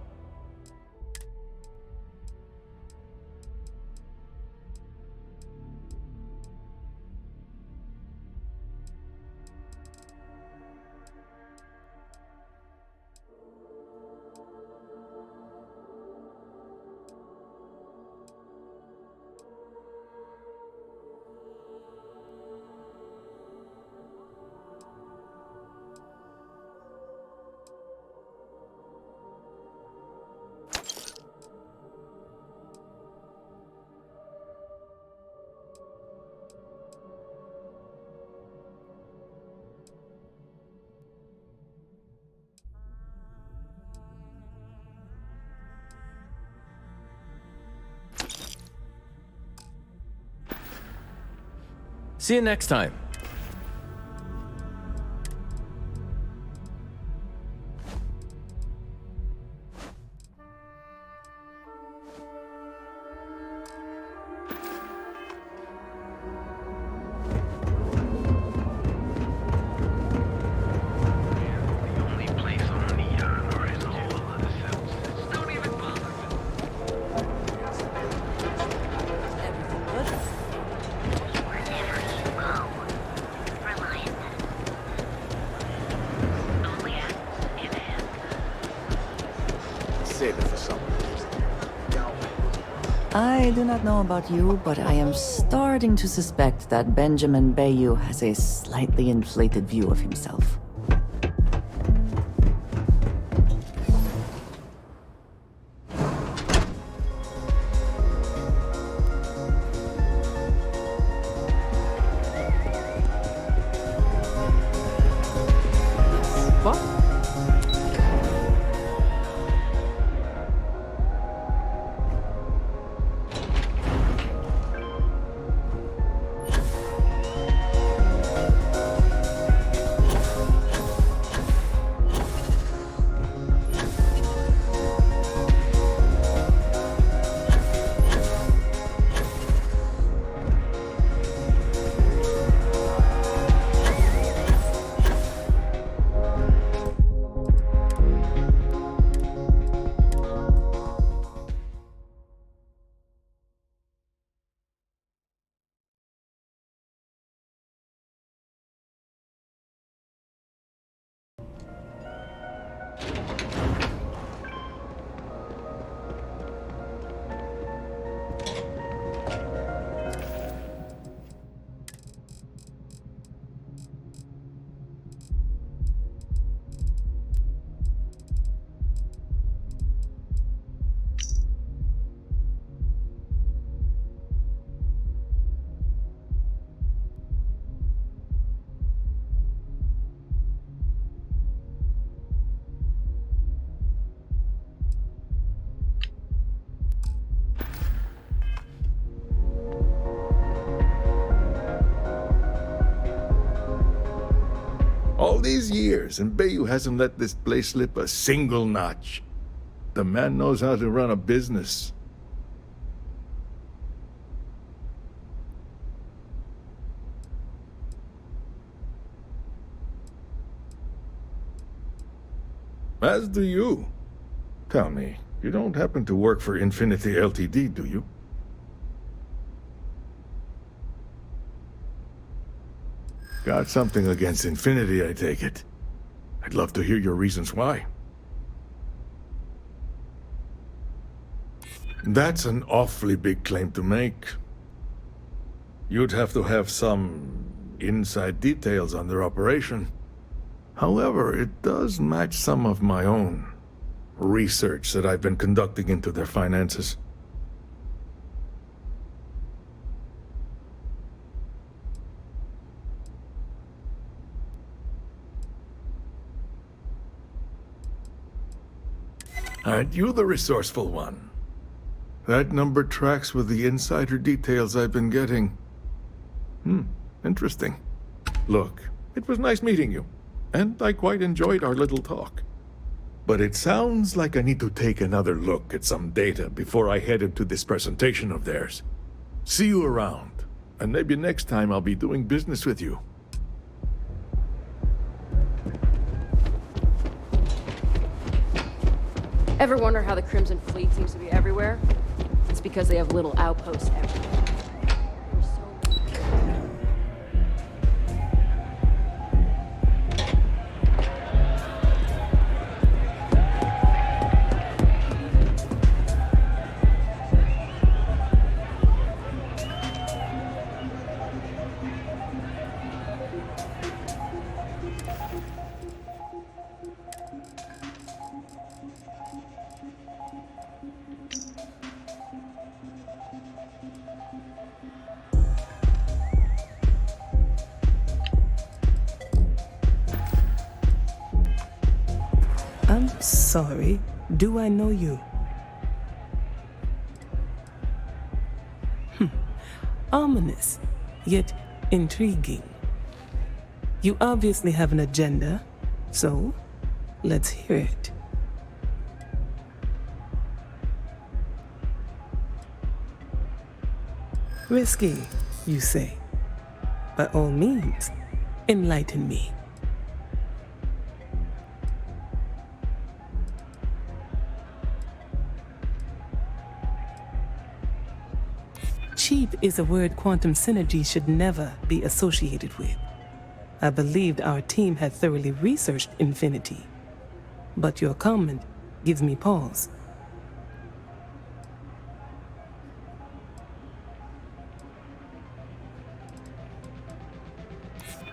See you next time. I do not know about you, but I am starting to suspect that Benjamin Bayou has a slightly inflated view of himself. All these years, and Bayou hasn't let this place slip a single notch. The man knows how to run a business. As do you. Tell me, you don't happen to work for Infinity Ltd, do you? Got something against Infinity, I take it. I'd love to hear your reasons why. That's an awfully big claim to make. You'd have to have some inside details on their operation. However, it does match some of my own research that I've been conducting into their finances. Aren't you the resourceful one? That number tracks with the insider details I've been getting. Interesting. Look, it was nice meeting you, and I quite enjoyed our little talk. But it sounds like I need to take another look at some data before I head into this presentation of theirs. See you around, and maybe next time I'll be doing business with you. Ever wonder how the Crimson Fleet seems to be everywhere? It's because they have little outposts everywhere. I'm sorry. Do I know you? Ominous, yet intriguing. You obviously have an agenda, so let's hear it. Risky, you say? By all means, enlighten me. Cheap is a word quantum synergy should never be associated with. I believed our team had thoroughly researched Infinity, but your comment gives me pause.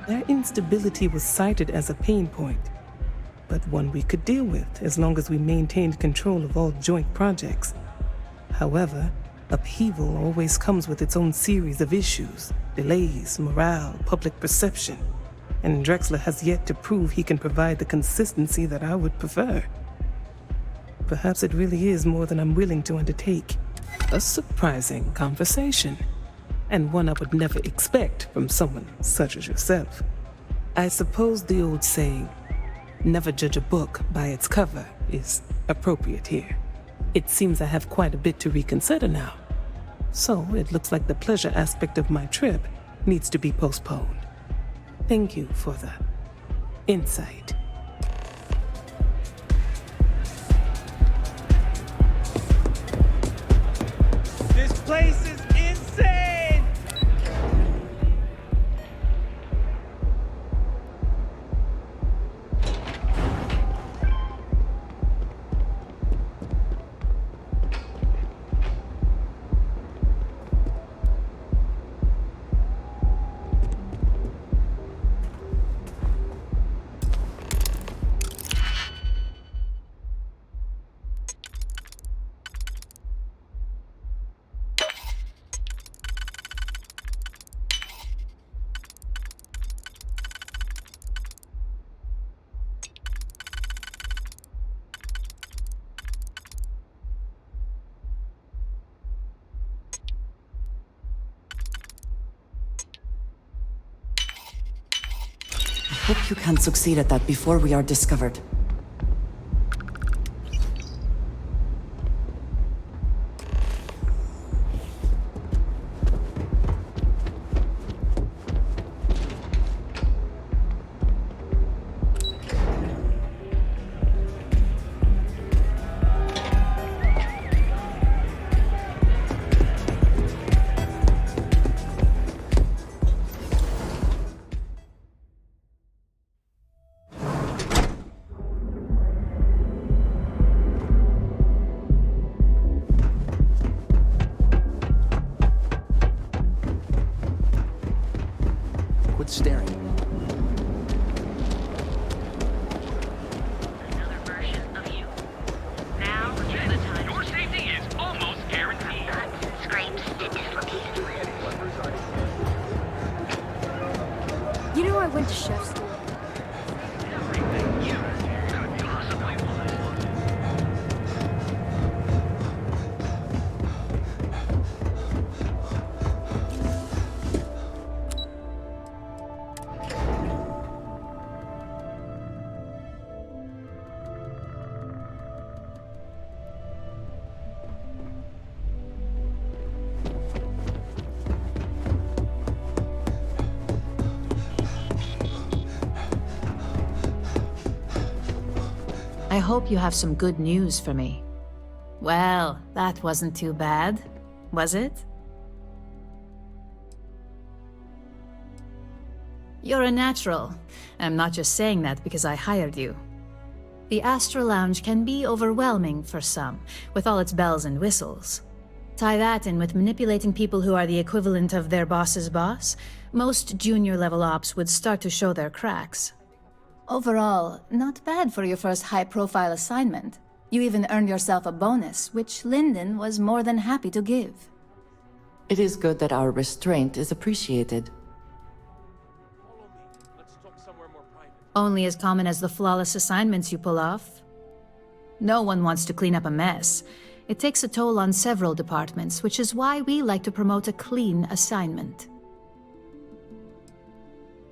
Their instability was cited as a pain point, but one we could deal with as long as we maintained control of all joint projects. However, upheaval always comes with its own series of issues, delays, morale, public perception, and Drexler has yet to prove he can provide the consistency that I would prefer. Perhaps it really is more than I'm willing to undertake. A surprising conversation, and one I would never expect from someone such as yourself. I suppose the old saying, "Never judge a book by its cover," is appropriate here. It seems I have quite a bit to reconsider now. So it looks like the pleasure aspect of my trip needs to be postponed. Thank you for the insight. This place is insane! Hope you can succeed at that before we are discovered. Quit staring. Another version of you. Now is the time. Your safety is almost guaranteed. Scrapes to dislocate. You know, I went to chef school. Everything you could possibly want. I hope you have some good news for me. Well, that wasn't too bad, was it? You're a natural. I'm not just saying that because I hired you. The Astra Lounge can be overwhelming for some, with all its bells and whistles. Tie that in with manipulating people who are the equivalent of their boss's boss, most junior-level ops would start to show their cracks. Overall, not bad for your first high-profile assignment. You even earned yourself a bonus, which Lyndon was more than happy to give. It is good that our restraint is appreciated. Only as common as the flawless assignments you pull off. No one wants to clean up a mess. It takes a toll on several departments, which is why we like to promote a clean assignment.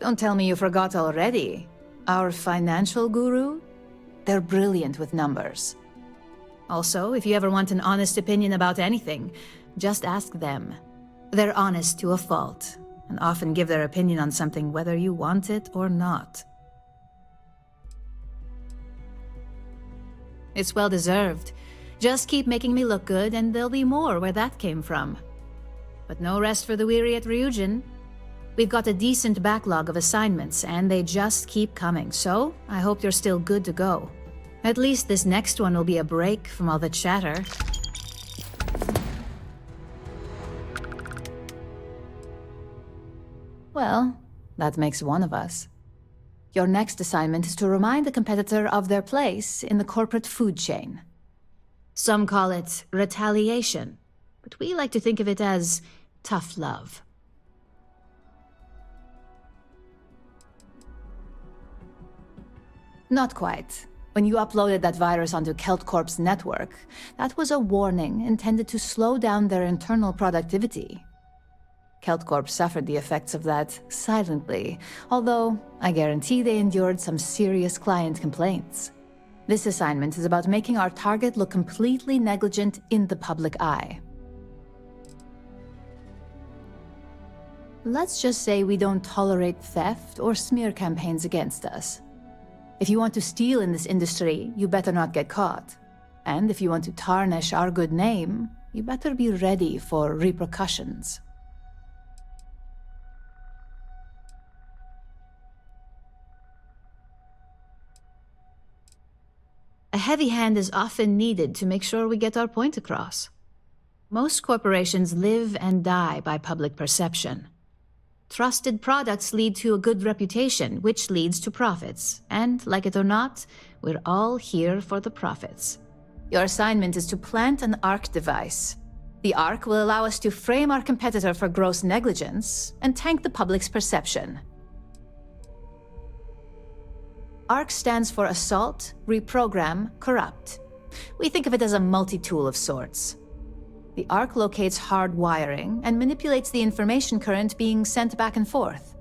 Don't tell me you forgot already. Our financial guru? They're brilliant with numbers. Also, if you ever want an honest opinion about anything, just ask them. They're honest to a fault, and often give their opinion on something whether you want it or not. It's well deserved. Just keep making me look good, and there'll be more where that came from. But no rest for the weary at Ryujin. We've got a decent backlog of assignments, and they just keep coming, so I hope you're still good to go. At least this next one will be a break from all the chatter. Well, That makes one of us. Your next assignment is to remind the competitor of their place in the corporate food chain. Some call it retaliation, but we like to think of it as tough love. Not quite. When you uploaded that virus onto KeltCorp's network, that was a warning intended to slow down their internal productivity. KeltCorp suffered the effects of that silently, although I guarantee they endured some serious client complaints. This assignment is about making our target look completely negligent in the public eye. Let's just say we don't tolerate theft or smear campaigns against us. If you want to steal in this industry, you better not get caught. And if you want to tarnish our good name, you better be ready for repercussions. A heavy hand is often needed to make sure we get our point across. Most corporations live and die by public perception. Trusted products lead to a good reputation, which leads to profits. And, like it or not, we're all here for the profits. Your assignment is to plant an ARC device. The ARC will allow us to frame our competitor for gross negligence and tank the public's perception. ARC stands for Assault, Reprogram, Corrupt. We think of it as a multi-tool of sorts. The ARC locates hard wiring and manipulates the information current being sent back and forth.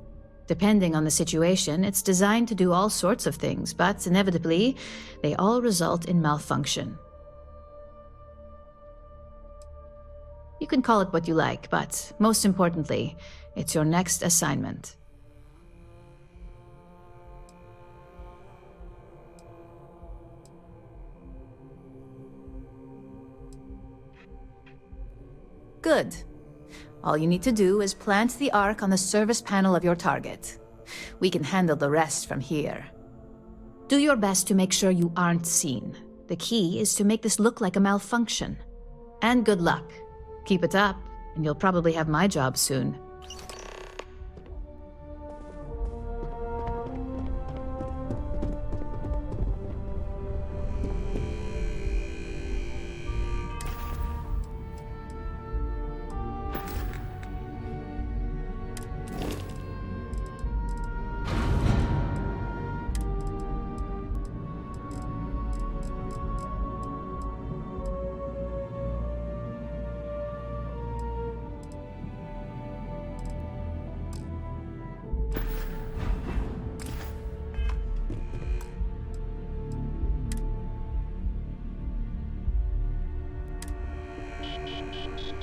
Depending on the situation, it's designed to do all sorts of things, but inevitably, they all result in malfunction. You can call it what you like, but most importantly, it's your next assignment. Good. All you need to do is plant the ARC on the service panel of your target. We can handle the rest from here. Do your best to make sure you aren't seen. The key is to make this look like a malfunction. And good luck. Keep it up, and you'll probably have my job soon.